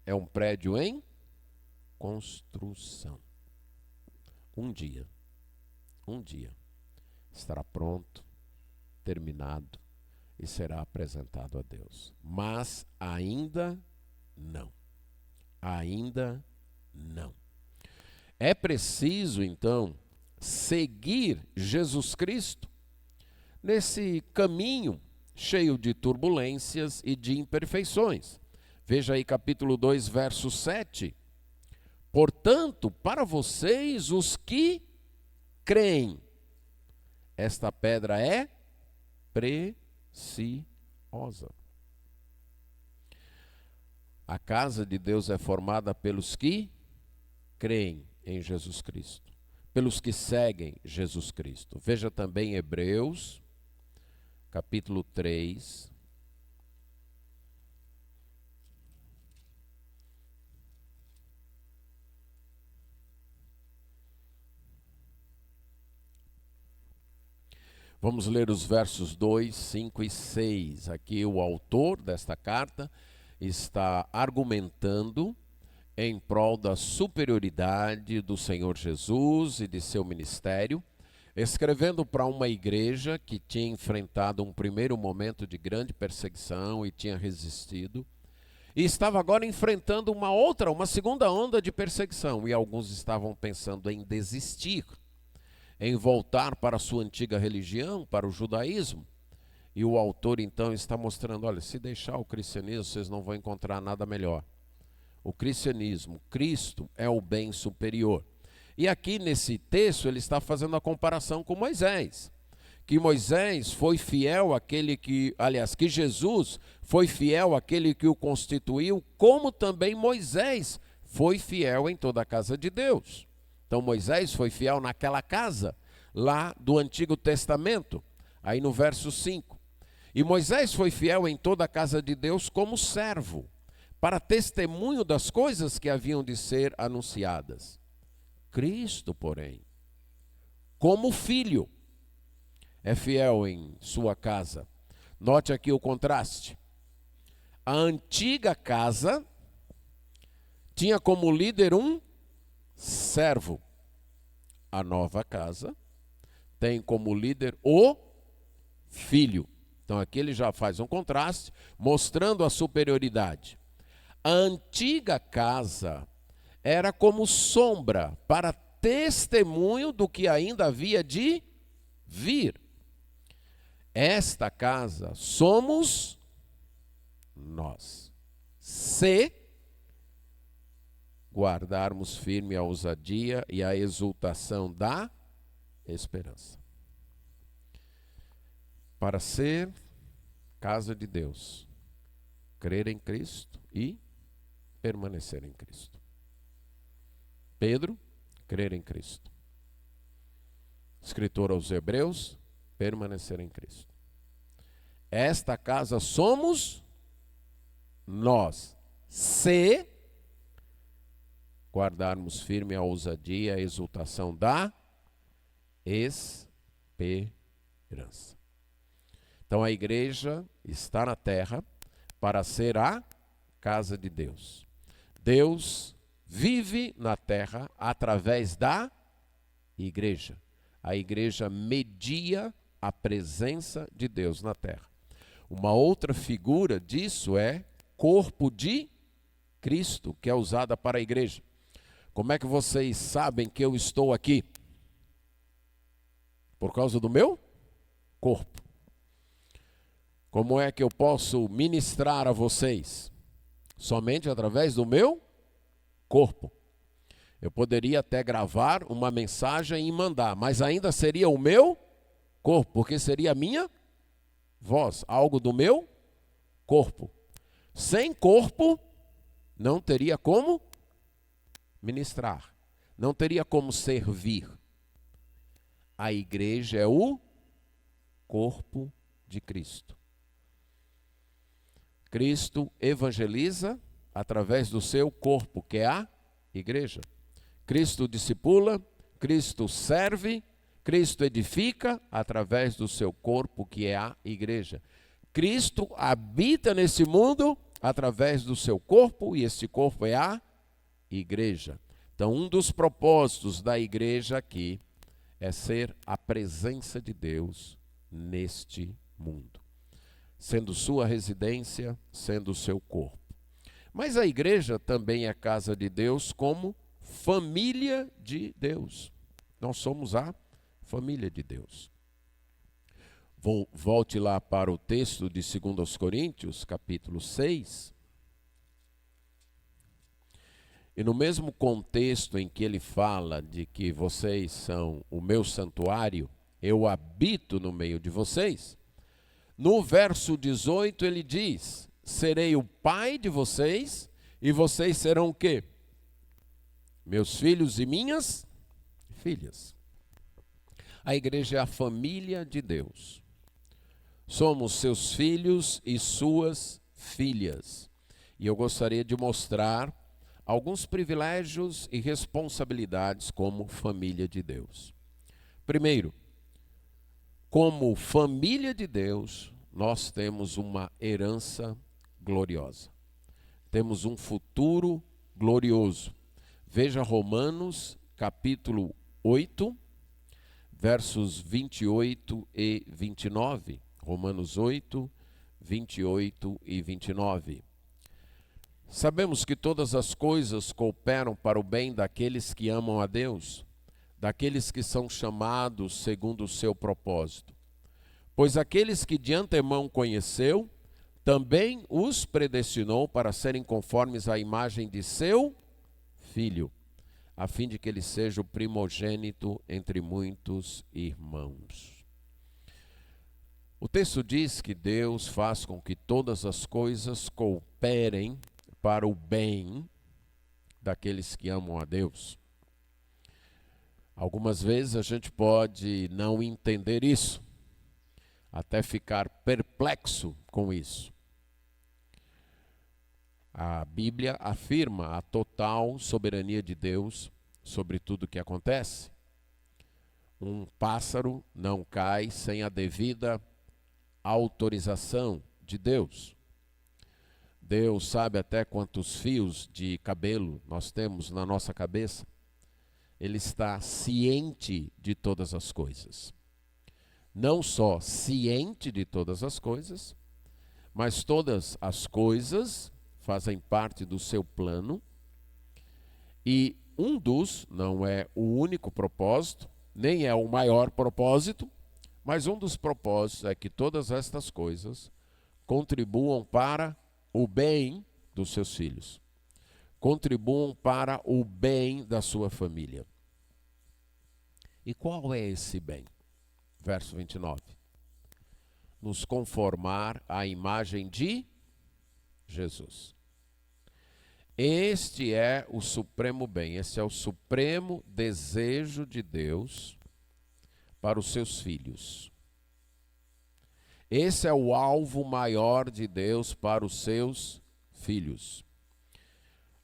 é um prédio em construção. Um dia estará pronto, terminado e será apresentado a Deus. Mas ainda não. Ainda não. É preciso, então, seguir Jesus Cristo nesse caminho cheio de turbulências e de imperfeições. Veja aí capítulo 2, verso 7. Portanto, para vocês, os que creem, esta pedra é preciosa. A casa de Deus é formada pelos que creem em Jesus Cristo, pelos que seguem Jesus Cristo. Veja também Hebreus, capítulo 3. Vamos ler os versos 2, 5 e 6. Aqui o autor desta carta está argumentando em prol da superioridade do Senhor Jesus e de seu ministério, escrevendo para uma igreja que tinha enfrentado um primeiro momento de grande perseguição e tinha resistido, e estava agora enfrentando uma segunda onda de perseguição, e alguns estavam pensando em desistir, em voltar para a sua antiga religião, para o judaísmo. E o autor então está mostrando, olha, se deixar o cristianismo, vocês não vão encontrar nada melhor. O cristianismo, Cristo é o bem superior. E aqui nesse texto ele está fazendo a comparação com Moisés. Que Moisés foi fiel àquele que Jesus foi fiel àquele que o constituiu, como também Moisés foi fiel em toda a casa de Deus. Então Moisés foi fiel naquela casa, lá do Antigo Testamento, aí no verso 5. E Moisés foi fiel em toda a casa de Deus como servo, para testemunho das coisas que haviam de ser anunciadas. Cristo, porém, como filho, é fiel em sua casa. Note aqui o contraste. A antiga casa tinha como líder um servo. A nova casa tem como líder o filho. Então aqui ele já faz um contraste, mostrando a superioridade. A antiga casa era como sombra para testemunho do que ainda havia de vir. Esta casa somos nós, se guardarmos firme a ousadia e a exultação da esperança. Para ser casa de Deus, crer em Cristo e permanecer em Cristo. Pedro, crer em Cristo. Escritor aos Hebreus, permanecer em Cristo. Esta casa somos nós, se guardarmos firme a ousadia e a exultação da esperança. Então a igreja está na terra para ser a casa de Deus. Deus vive na terra através da igreja. A igreja media a presença de Deus na terra. Uma outra figura disso é corpo de Cristo, que é usada para a igreja. Como é que vocês sabem que eu estou aqui? Por causa do meu corpo. Como é que eu posso ministrar a vocês? Somente através do meu corpo. Eu poderia até gravar uma mensagem e mandar, mas ainda seria o meu corpo, porque seria a minha voz, algo do meu corpo. Sem corpo, não teria como ministrar, não teria como servir. A igreja é o corpo de Cristo. Cristo evangeliza através do seu corpo, que é a igreja. Cristo discipula, Cristo serve, Cristo edifica através do seu corpo, que é a igreja. Cristo habita nesse mundo através do seu corpo, e esse corpo é a igreja. Então, um dos propósitos da igreja aqui é ser a presença de Deus neste mundo, sendo sua residência, sendo o seu corpo. Mas a igreja também é casa de Deus como família de Deus. Nós somos a família de Deus. Volte lá para o texto de 2 Coríntios, capítulo 6. E no mesmo contexto em que ele fala de que vocês são o meu santuário, eu habito no meio de vocês, no verso 18 ele diz: serei o pai de vocês e vocês serão o quê? Meus filhos e minhas filhas. A igreja é a família de Deus. Somos seus filhos e suas filhas. E eu gostaria de mostrar alguns privilégios e responsabilidades como família de Deus. Primeiro, como família de Deus, nós temos uma herança gloriosa. Temos um futuro glorioso. Veja Romanos capítulo 8, versos 28 e 29. Romanos 8, 28 e 29. Sabemos que todas as coisas cooperam para o bem daqueles que amam a Deus, daqueles que são chamados segundo o seu propósito. Pois aqueles que de antemão conheceu, também os predestinou para serem conformes à imagem de seu Filho, a fim de que ele seja o primogênito entre muitos irmãos. O texto diz que Deus faz com que todas as coisas cooperem para o bem daqueles que amam a Deus. Algumas vezes a gente pode não entender isso, até ficar perplexo com isso. A Bíblia afirma a total soberania de Deus sobre tudo o que acontece. Um pássaro não cai sem a devida autorização de Deus. Deus sabe até quantos fios de cabelo nós temos na nossa cabeça. Ele está ciente de todas as coisas. Não só ciente de todas as coisas, mas todas as coisas fazem parte do seu plano. E não é o único propósito, nem é o maior propósito, mas um dos propósitos é que todas estas coisas contribuam para o bem dos seus filhos, contribuam para o bem da sua família. E qual é esse bem? Verso 29. Nos conformar à imagem de Jesus. Este é o supremo bem, esse é o supremo desejo de Deus para os seus filhos. Esse é o alvo maior de Deus para os seus filhos.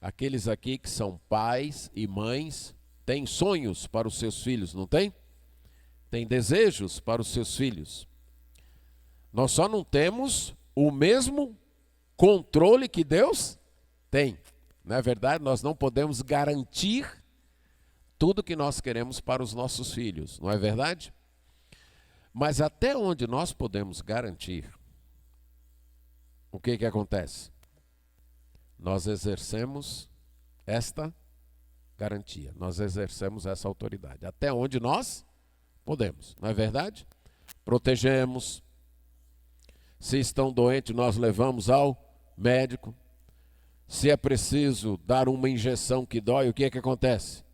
Aqueles aqui que são pais e mães têm sonhos para os seus filhos, não tem? Tem desejos para os seus filhos. Nós só não temos o mesmo controle que Deus tem. Não é verdade? Nós não podemos garantir tudo que nós queremos para os nossos filhos, não é verdade? Mas até onde nós podemos garantir, o que acontece? Nós exercemos esta garantia, nós exercemos essa autoridade. Até onde nós podemos, não é verdade? Protegemos. Se estão doentes, nós levamos ao médico. Se é preciso dar uma injeção que dói, o que acontece?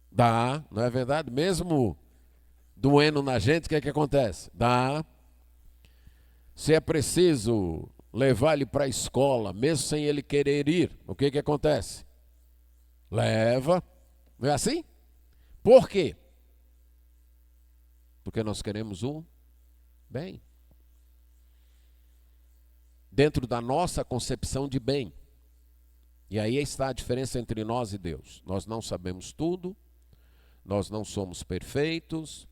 Dá, não é verdade? Mesmo doendo na gente, o que acontece? Dá. Se é preciso levar ele para a escola, mesmo sem ele querer ir, o que acontece? Leva. Não é assim? Por quê? Porque nós queremos o bem. Dentro da nossa concepção de bem. E aí está a diferença entre nós e Deus. Nós não sabemos tudo, nós não somos perfeitos,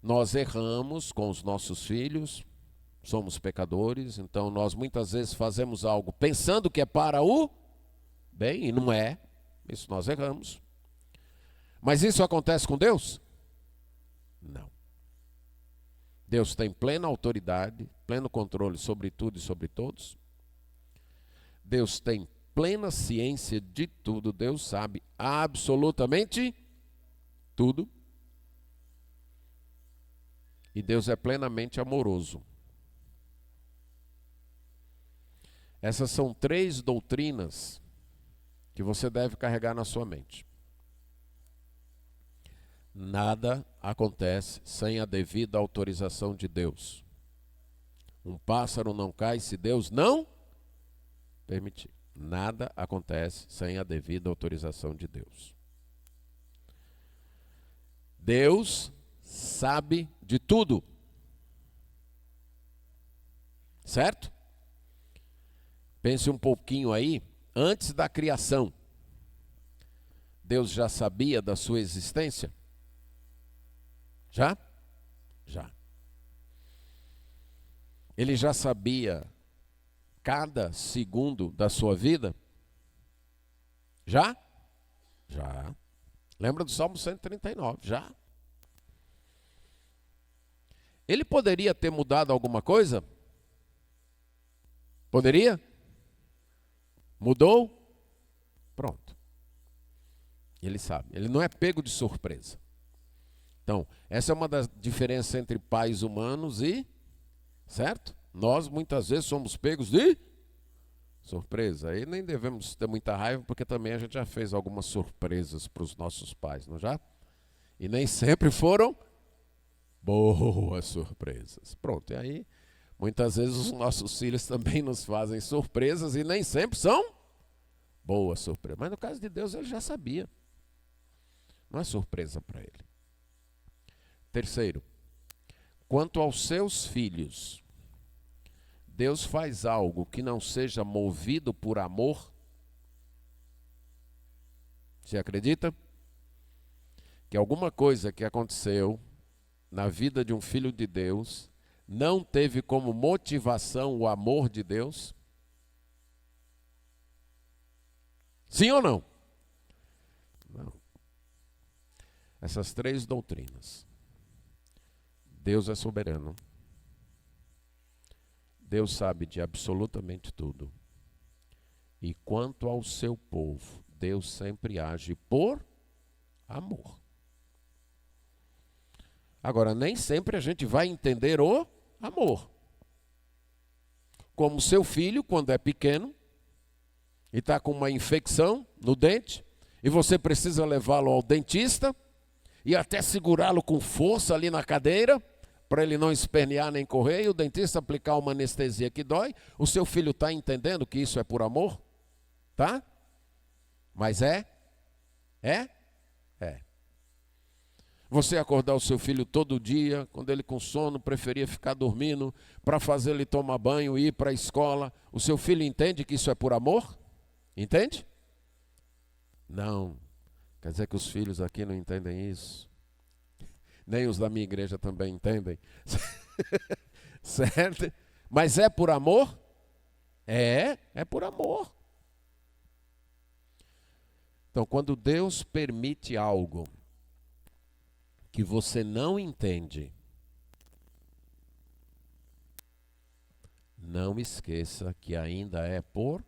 nós erramos com os nossos filhos, somos pecadores, então nós muitas vezes fazemos algo pensando que é para o bem, e não é, isso nós erramos. Mas isso acontece com Deus? Não. Deus tem plena autoridade, pleno controle sobre tudo e sobre todos. Deus tem plena ciência de tudo, Deus sabe absolutamente tudo. E Deus é plenamente amoroso. Essas são 3 doutrinas que você deve carregar na sua mente. Nada acontece sem a devida autorização de Deus. Um pássaro não cai se Deus não permitir. Nada acontece sem a devida autorização de Deus. Deus sabe de tudo. Certo? Pense um pouquinho aí, antes da criação. Deus já sabia da sua existência? Já? Já. Ele já sabia cada segundo da sua vida? Já? Já. Lembra do Salmo 139? Já. Ele poderia ter mudado alguma coisa? Poderia? Mudou? Pronto. Ele sabe. Ele não é pego de surpresa. Então, essa é uma das diferenças entre pais humanos e, certo? Nós muitas vezes somos pegos de surpresa. Aí nem devemos ter muita raiva, porque também a gente já fez algumas surpresas para os nossos pais, não já? E nem sempre foram boas surpresas. Pronto, e aí muitas vezes os nossos filhos também nos fazem surpresas e nem sempre são boas surpresas. Mas no caso de Deus ele já sabia. Não é surpresa para ele. Terceiro, quanto aos seus filhos, Deus faz algo que não seja movido por amor? Você acredita? Que alguma coisa que aconteceu na vida de um filho de Deus não teve como motivação o amor de Deus? Sim ou não? Não. Essas três doutrinas. Deus é soberano. Deus sabe de absolutamente tudo. E quanto ao seu povo, Deus sempre age por amor. Agora, nem sempre a gente vai entender o amor. Como seu filho, quando é pequeno, e está com uma infecção no dente, e você precisa levá-lo ao dentista, e até segurá-lo com força ali na cadeira, para ele não espernear nem correr, e o dentista aplicar uma anestesia que dói. O seu filho está entendendo que isso é por amor? Tá? Mas é? É? É. Você acordar o seu filho todo dia, quando ele com sono preferia ficar dormindo, para fazer ele tomar banho e ir para a escola, o seu filho entende que isso é por amor? Entende? Não. Quer dizer que os filhos aqui não entendem isso? Nem os da minha igreja também entendem. Certo? Mas é por amor? É por amor. Então, quando Deus permite algo que você não entende, não esqueça que ainda é por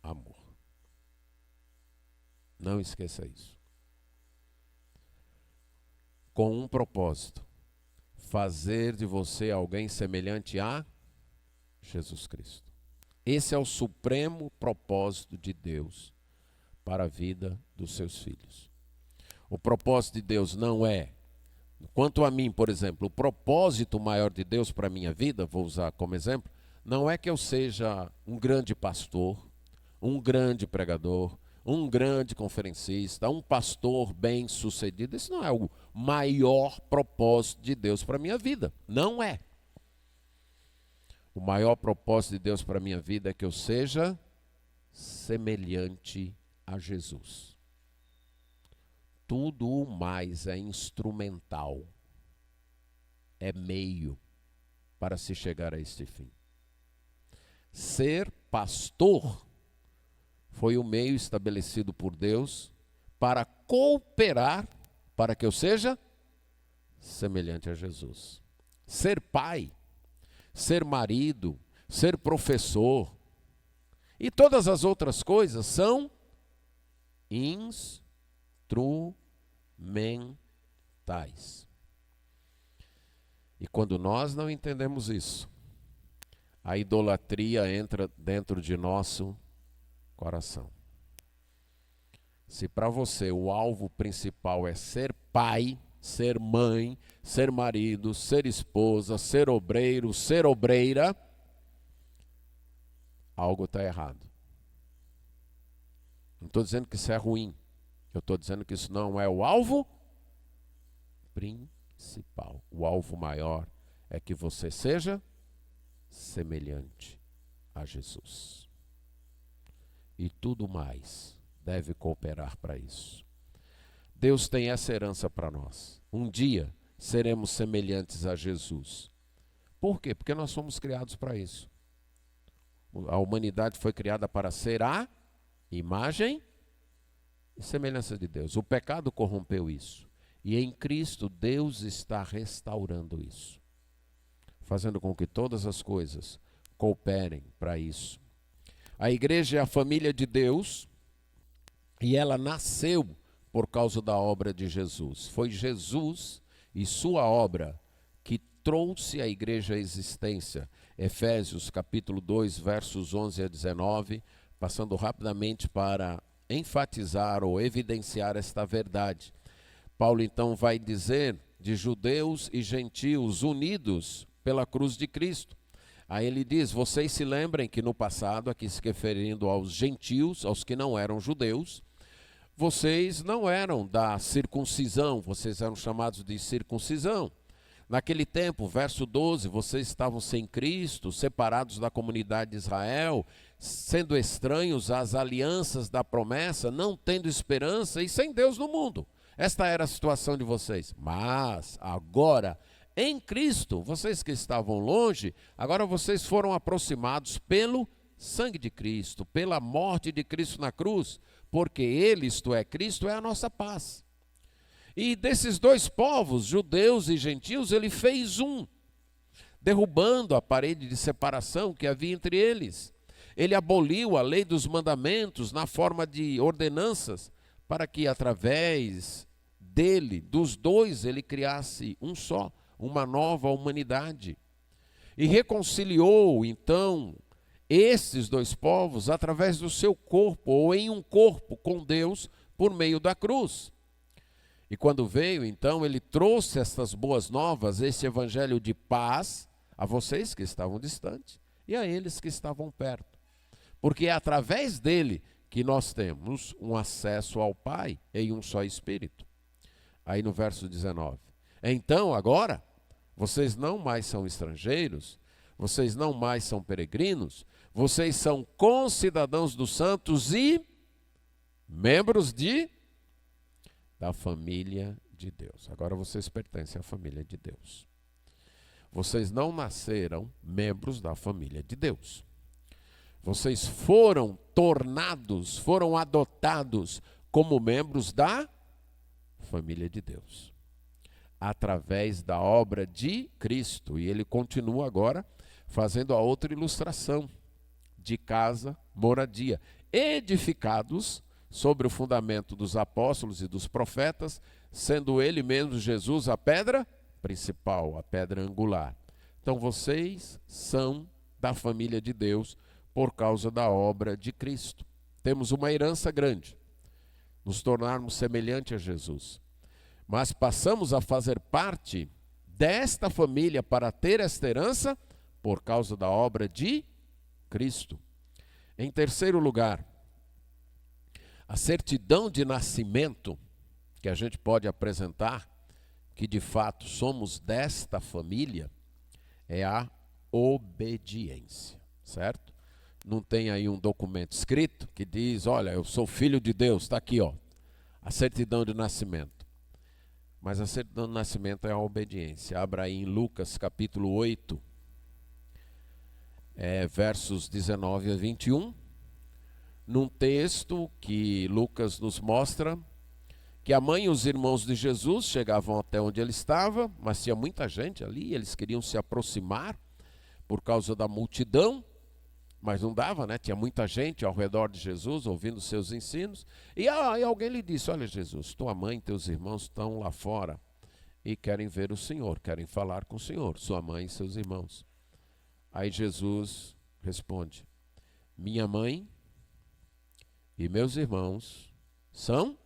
amor. Não esqueça isso. Com um propósito: fazer de você alguém semelhante a Jesus Cristo. Esse é o supremo propósito de Deus para a vida dos seus filhos. O propósito de Deus não é, quanto a mim, por exemplo, o propósito maior de Deus para a minha vida, vou usar como exemplo, não é que eu seja um grande pastor, um grande pregador, um grande conferencista, um pastor bem-sucedido. Esse não é o maior propósito de Deus para a minha vida. Não é. O maior propósito de Deus para a minha vida é que eu seja semelhante a Jesus. Tudo o mais é instrumental. É meio para se chegar a este fim. Ser pastor foi o meio estabelecido por Deus para cooperar para que eu seja semelhante a Jesus. Ser pai, ser marido, ser professor e todas as outras coisas são instrumentais. E quando nós não entendemos isso, a idolatria entra dentro de nosso coração. Se para você o alvo principal é ser pai, ser mãe, ser marido, ser esposa, ser obreiro, ser obreira, algo está errado. Não estou dizendo que isso é ruim. Eu estou dizendo que isso não é o alvo principal. O alvo maior é que você seja semelhante a Jesus. E tudo mais deve cooperar para isso. Deus tem essa herança para nós. Um dia seremos semelhantes a Jesus. Por quê? Porque nós fomos criados para isso. A humanidade foi criada para ser a imagem e semelhança de Deus. O pecado corrompeu isso. E em Cristo, Deus está restaurando isso, fazendo com que todas as coisas cooperem para isso. A igreja é a família de Deus e ela nasceu por causa da obra de Jesus. Foi Jesus e sua obra que trouxe a igreja à existência. Efésios capítulo 2, versos 11 a 19, passando rapidamente para enfatizar ou evidenciar esta verdade. Paulo então vai dizer de judeus e gentios unidos pela cruz de Cristo. Aí ele diz, vocês se lembrem que no passado, aqui se referindo aos gentios, aos que não eram judeus, vocês não eram da circuncisão, vocês eram chamados de circuncisão. Naquele tempo, verso 12, vocês estavam sem Cristo, separados da comunidade de Israel, sendo estranhos às alianças da promessa, não tendo esperança e sem Deus no mundo. Esta era a situação de vocês. Mas agora, em Cristo, vocês que estavam longe, agora vocês foram aproximados pelo sangue de Cristo, pela morte de Cristo na cruz, porque Ele, isto é, Cristo, é a nossa paz. E desses dois povos, judeus e gentios, Ele fez um, derrubando a parede de separação que havia entre eles. Ele aboliu a lei dos mandamentos na forma de ordenanças, para que através dele, dos dois, ele criasse um só, uma nova humanidade. E reconciliou, então, esses dois povos através do seu corpo, ou em um corpo com Deus, por meio da cruz. E quando veio, então, ele trouxe estas boas novas, esse evangelho de paz, a vocês que estavam distantes e a eles que estavam perto. Porque é através dele que nós temos um acesso ao Pai em um só Espírito. Aí no verso 19. Então, agora, vocês não mais são estrangeiros, vocês não mais são peregrinos, vocês são concidadãos dos santos e membros da família de Deus. Agora vocês pertencem à família de Deus. Vocês não nasceram membros da família de Deus. Vocês foram tornados, foram adotados como membros da família de Deus, através da obra de Cristo. E ele continua agora fazendo a outra ilustração de casa, moradia, edificados sobre o fundamento dos apóstolos e dos profetas, sendo ele mesmo, Jesus, a pedra principal, a pedra angular. Então vocês são da família de Deus, por causa da obra de Cristo. Temos uma herança grande, nos tornarmos semelhante a Jesus. Mas passamos a fazer parte desta família para ter esta herança por causa da obra de Cristo. Em terceiro lugar, a certidão de nascimento que a gente pode apresentar, que de fato somos desta família, é a obediência, certo? Não tem aí um documento escrito que diz, olha, eu sou filho de Deus, está aqui, ó, a certidão de nascimento. Mas a certidão de nascimento é a obediência. Abra aí em Lucas capítulo 8, versos 19 a 21, num texto que Lucas nos mostra que a mãe e os irmãos de Jesus chegavam até onde ele estava, mas tinha muita gente ali, eles queriam se aproximar por causa da multidão, mas não dava, né? Tinha muita gente ao redor de Jesus, ouvindo seus ensinos. E alguém lhe disse, olha Jesus, tua mãe e teus irmãos estão lá fora e querem ver o Senhor, querem falar com o Senhor, sua mãe e seus irmãos. Aí Jesus responde, minha mãe e meus irmãos são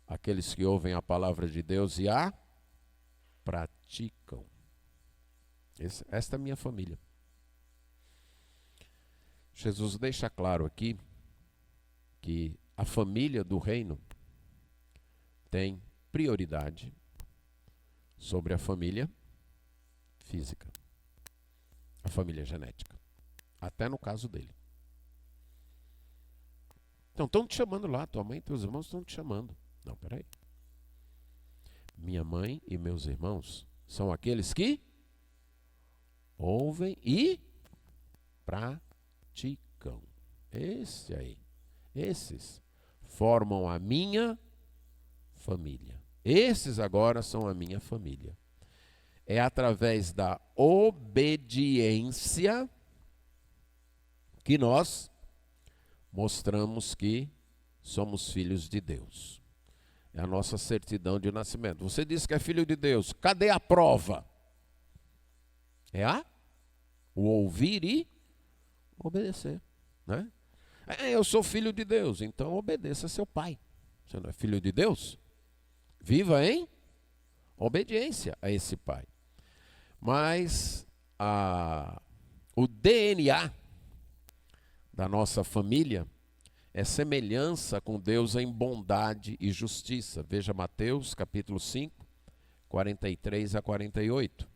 aqueles que ouvem a palavra de Deus e a praticam. Esta é a minha família. Jesus deixa claro aqui que a família do reino tem prioridade sobre a família física, a família genética, até no caso dele. Então estão te chamando lá, tua mãe e teus irmãos estão te chamando. Não, peraí. Minha mãe e meus irmãos são aqueles que ouvem e praticam. Esses formam a minha família. Esses agora são a minha família. É através da obediência que nós mostramos que somos filhos de Deus. É a nossa certidão de nascimento. Você diz que é filho de Deus. Cadê a prova? É o ouvir e obedecer, né? Eu sou filho de Deus, então obedeça a seu pai. Você não é filho de Deus? Viva em obediência a esse pai. Mas o DNA da nossa família é semelhança com Deus em bondade e justiça. Veja Mateus capítulo 5, 43 a 48.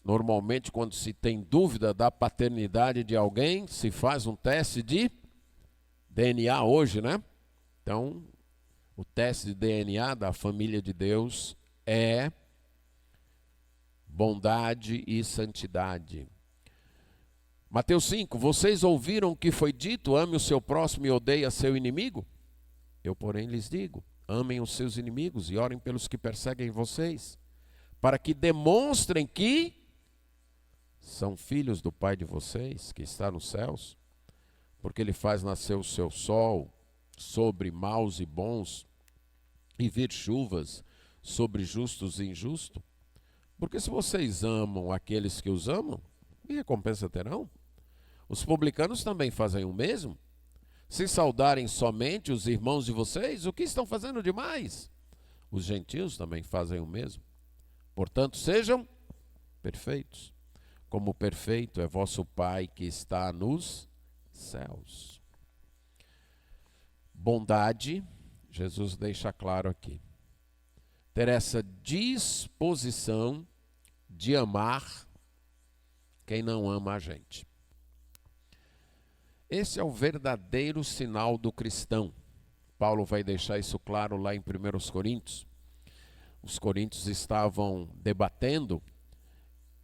Normalmente, quando se tem dúvida da paternidade de alguém, se faz um teste de DNA hoje, né? Então, o teste de DNA da família de Deus é bondade e santidade. Mateus 5, vocês ouviram o que foi dito, ame o seu próximo e odeie a seu inimigo? Eu, porém, lhes digo, amem os seus inimigos e orem pelos que perseguem vocês, para que demonstrem que são filhos do Pai de vocês, que está nos céus, porque Ele faz nascer o seu sol sobre maus e bons, e vir chuvas sobre justos e injustos. Porque se vocês amam aqueles que os amam, que recompensa terão? Os publicanos também fazem o mesmo. Se saudarem somente os irmãos de vocês, o que estão fazendo demais? Os gentios também fazem o mesmo. Portanto, sejam perfeitos, como perfeito é vosso Pai que está nos céus. Bondade, Jesus deixa claro aqui. Ter essa disposição de amar quem não ama a gente. Esse é o verdadeiro sinal do cristão. Paulo vai deixar isso claro lá em 1 Coríntios. Os coríntios estavam debatendo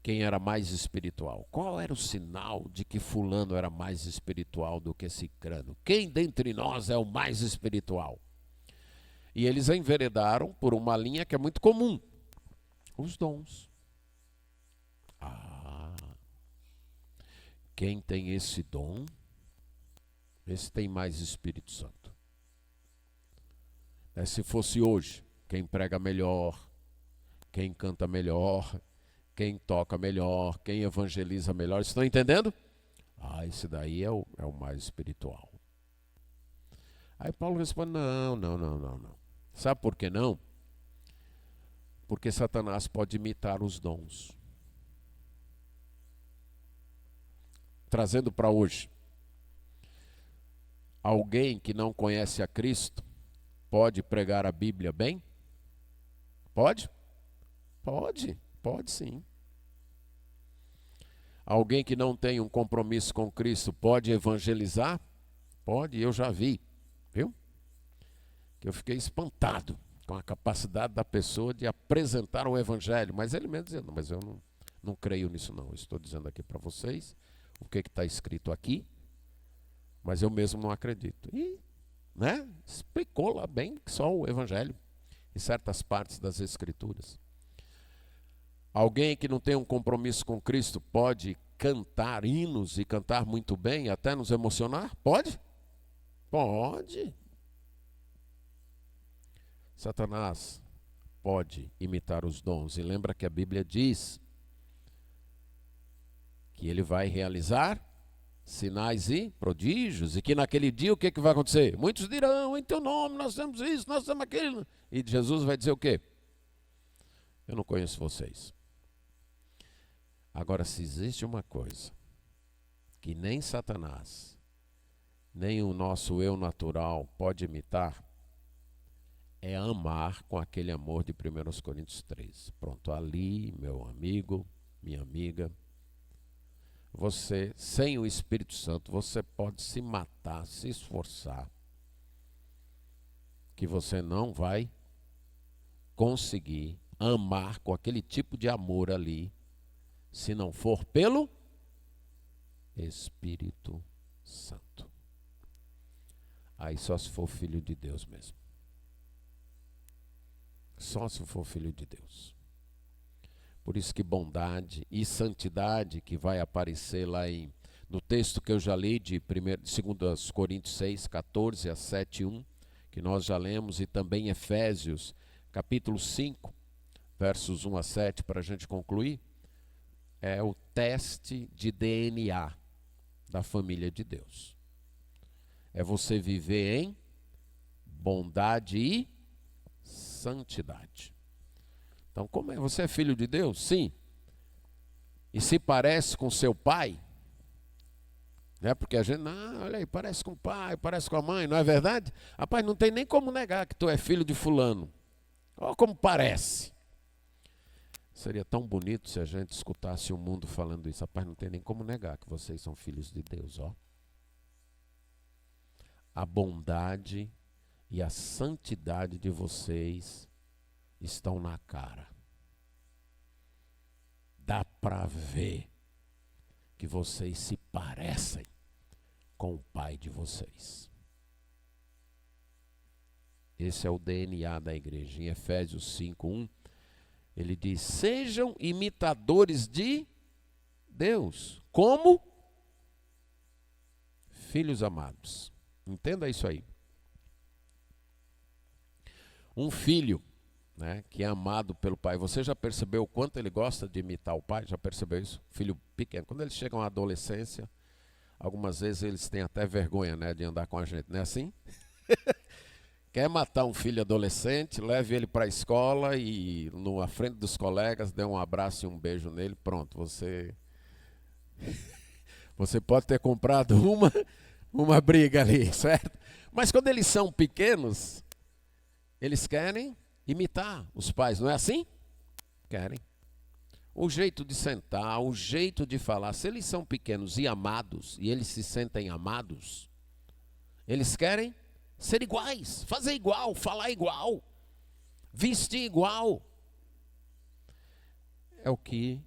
quem era mais espiritual. Qual era o sinal de que fulano era mais espiritual do que cicrano? Quem dentre nós é o mais espiritual? E eles enveredaram por uma linha que é muito comum. Os dons. Quem tem esse dom, esse tem mais Espírito Santo. Se fosse hoje, quem prega melhor, quem canta melhor, quem toca melhor, quem evangeliza melhor, estão entendendo? Esse daí é o mais espiritual. Aí Paulo responde, não. Sabe por que não? Porque Satanás pode imitar os dons. Trazendo para hoje, alguém que não conhece a Cristo pode pregar a Bíblia bem? Pode? Pode sim. Alguém que não tem um compromisso com Cristo pode evangelizar? Pode, eu já vi, viu? Que eu fiquei espantado com a capacidade da pessoa de apresentar o evangelho, mas ele mesmo dizendo, mas eu não creio nisso não, eu estou dizendo aqui para vocês o que está escrito aqui, mas eu mesmo não acredito. E, explicou lá bem só o evangelho, em certas partes das escrituras. Alguém que não tem um compromisso com Cristo pode cantar hinos e cantar muito bem, até nos emocionar? Pode? Pode. Satanás pode imitar os dons. E lembra que a Bíblia diz que ele vai realizar sinais e prodígios, e que naquele dia o que vai acontecer? Muitos dirão, em teu nome nós temos isso, nós temos aquilo. E Jesus vai dizer o quê? Eu não conheço vocês. Agora, se existe uma coisa que nem Satanás, nem o nosso eu natural pode imitar, é amar com aquele amor de 1 Coríntios 13. Pronto, ali, meu amigo, minha amiga, você, sem o Espírito Santo, você pode se matar, se esforçar, que você não vai conseguir amar com aquele tipo de amor ali, se não for pelo Espírito Santo. Aí só se for filho de Deus mesmo. Só se for filho de Deus. Por isso que bondade e santidade, que vai aparecer lá no texto que eu já li, de 2 Coríntios 6, 14 a 7, 1, que nós já lemos, e também Efésios, capítulo 5, versos 1 a 7, para a gente concluir, é o teste de DNA da família de Deus. É você viver em bondade e santidade. Então, como é? Você é filho de Deus? Sim. E se parece com seu pai, né? Porque a gente, não, olha aí, parece com o pai, parece com a mãe, não é verdade? Rapaz, não tem nem como negar que tu é filho de fulano. Olha como parece. Seria tão bonito se a gente escutasse o mundo falando isso. Rapaz, não tem nem como negar que vocês são filhos de Deus, ó. A bondade e a santidade de vocês estão na cara. Dá para ver que vocês se parecem com o pai de vocês. Esse é o DNA da igreja. Em Efésios 5:1, ele diz: sejam imitadores de Deus, como filhos amados. Entenda isso aí. Um filho, né, que é amado pelo pai. Você já percebeu o quanto ele gosta de imitar o pai? Já percebeu isso? Filho pequeno. Quando eles chegam à adolescência, algumas vezes eles têm até vergonha, né, de andar com a gente. Não é assim? Quer matar um filho adolescente, leve ele para a escola e na frente dos colegas dê um abraço e um beijo nele. Pronto, você pode ter comprado uma briga ali, certo? Mas quando eles são pequenos, eles querem imitar os pais, não é assim? Querem. O jeito de sentar, o jeito de falar. Se eles são pequenos e amados, e eles se sentem amados, eles querem ser iguais, fazer igual, falar igual, vestir igual. É o que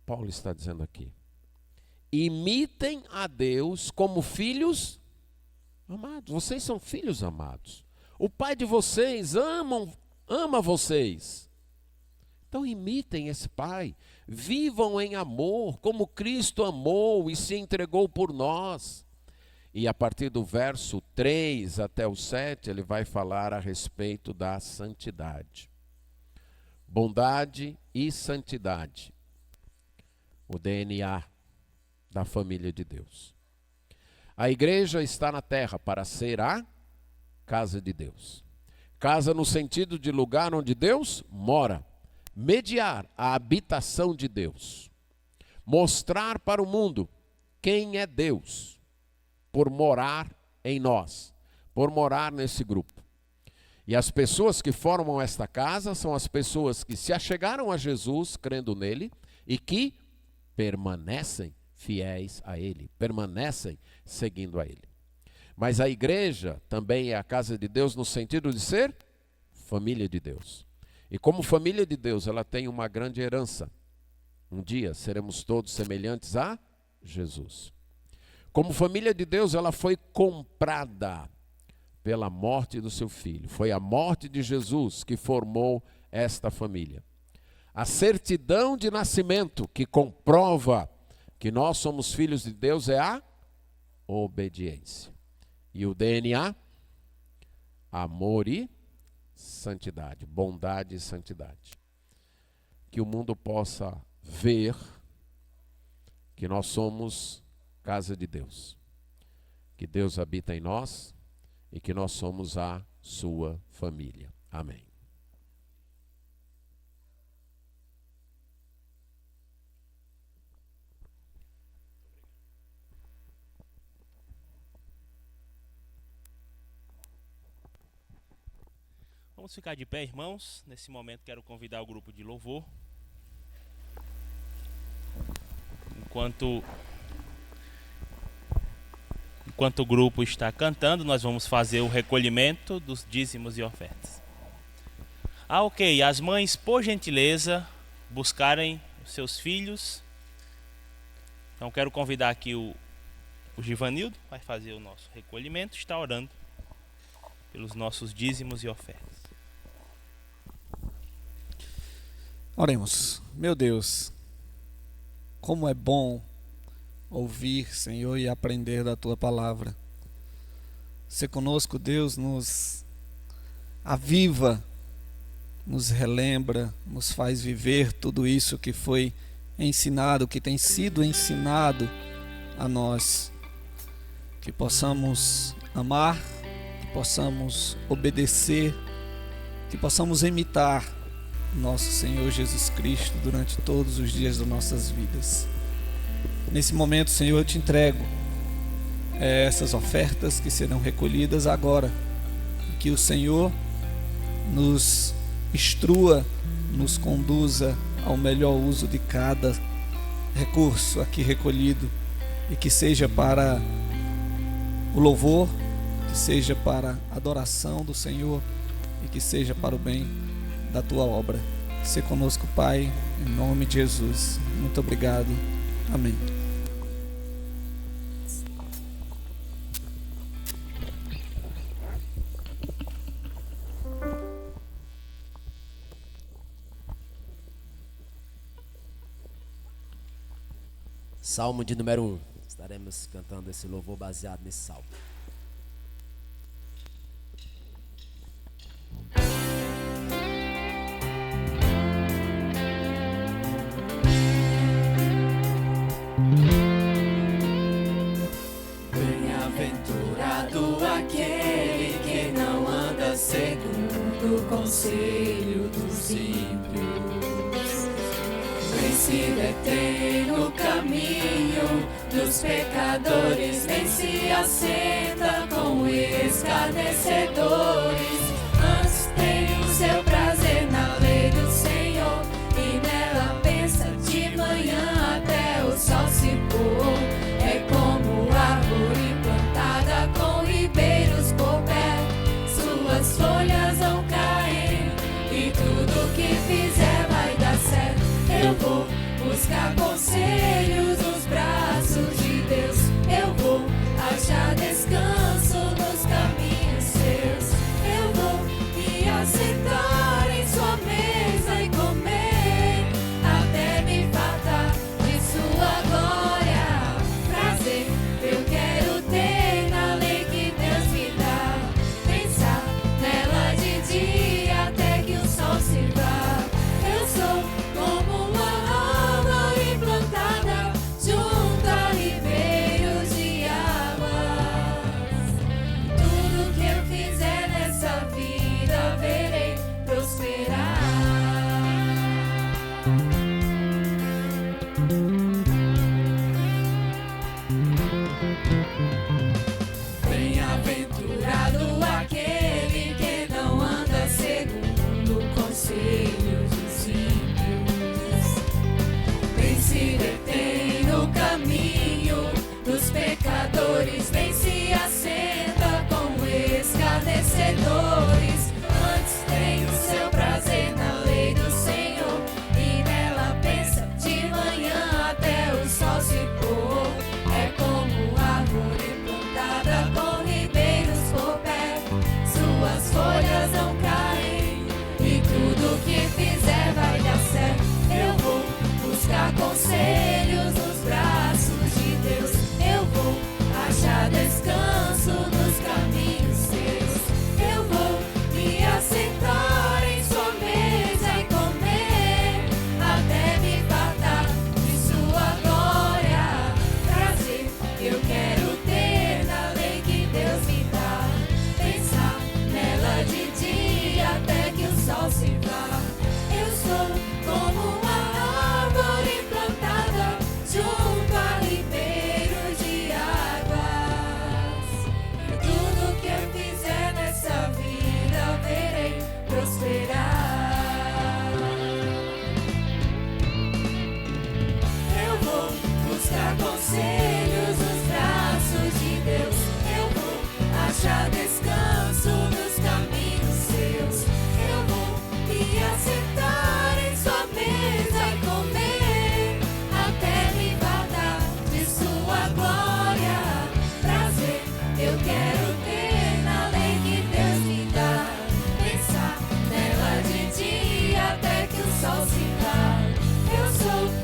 Paulo está dizendo aqui. Imitem a Deus como filhos amados. Vocês são filhos amados. O pai de vocês ama vocês. Então imitem esse pai. Vivam em amor, como Cristo amou e se entregou por nós. E a partir do verso 3 até o 7, ele vai falar a respeito da santidade. Bondade e santidade. O DNA da família de Deus. A igreja está na terra para ser a casa de Deus. Casa no sentido de lugar onde Deus mora. Mediar a habitação de Deus. Mostrar para o mundo quem é Deus. Por morar em nós. Por morar nesse grupo. E as pessoas que formam esta casa são as pessoas que se achegaram a Jesus, crendo nele, e que permanecem fiéis a ele, permanecem seguindo a ele. Mas a igreja também é a casa de Deus no sentido de ser família de Deus. E como família de Deus, ela tem uma grande herança. Um dia seremos todos semelhantes a Jesus. Como família de Deus, ela foi comprada pela morte do seu filho. Foi a morte de Jesus que formou esta família. A certidão de nascimento que comprova que nós somos filhos de Deus é a obediência. E o DNA, amor e santidade, bondade e santidade. Que o mundo possa ver que nós somos casa de Deus. Que Deus habita em nós e que nós somos a sua família. Amém. Vamos ficar de pé, irmãos. Nesse momento quero convidar o grupo de louvor. Enquanto o grupo está cantando, nós vamos fazer o recolhimento dos dízimos e ofertas. Ok, as mães, por gentileza, buscarem os seus filhos. Então quero convidar aqui O Givanildo vai fazer o nosso recolhimento, está orando pelos nossos dízimos e ofertas. Oremos. Meu Deus, como é bom ouvir, Senhor, e aprender da Tua palavra. Ser conosco, Deus, nos aviva, nos relembra, nos faz viver tudo isso que foi ensinado, que tem sido ensinado a nós. Que possamos amar, que possamos obedecer, que possamos imitar nosso Senhor Jesus Cristo durante todos os dias das nossas vidas. Nesse momento, Senhor, eu te entrego essas ofertas que serão recolhidas agora. Que o Senhor nos instrua, nos conduza ao melhor uso de cada recurso aqui recolhido, e que seja para o louvor, que seja para a adoração do Senhor e que seja para o bem da Tua obra. Se conosco, Pai, em nome de Jesus. Muito obrigado. Amém. Salmo de número 1. Estaremos cantando esse louvor baseado nesse salmo. Bem-aventurado aquele que não anda segundo o conselho dos ímpios, nem se detém no caminho dos pecadores, nem se assenta com escarnecedores. Antes tem o seu prazer na lei do Senhor, e nela pensa de manhã até o sol se pôr. É como árvore plantada com ribeiros por perto, suas folhas não caem, e tudo que fizer vai dar certo. Eu vou buscar conselhos nos braços de Deus, eu vou achar descanso nos caminhos seus. Eu vou me assentar em sua mesa e comer, até me fartar de sua glória. Prazer eu quero ter na lei que Deus me dá, pensar nela de dia até que o sol se vá. Eu sou como uma árvore plantada junto a ribeiros de águas. Tudo que eu fizer nessa vida verei prosperar. Bem-aventurado aquele que não anda segundo o conselho dos ímpios, nem se detém no caminho dos pecadores, nem se assenta com escarnecedores. Antes tem o seu prazer na lei do Senhor, e nela pensa de manhã até o sol se pôr. É como árvore plantada com ribeiros por perto, suas folhas não caem, e tudo que fizer vai dar certo. Eu vou buscar conselhos nos braços de Deus, eu vou achar descanso nos caminhos seus. Eu vou me assentar em sua mesa e comer, até me fartar de sua glória. Prazer eu quero ter na lei que Deus me dá, pensar nela de dia até que o sol se vá. Eu sou como uma árvore plantada junto a ribeiros de águas. E tudo que eu fizer nessa vida verei prosperar. Eu vou buscar conselhos nos braços de Deus, eu vou achar descanso nos caminhos seus. Eu vou me assentar em sua Eu sou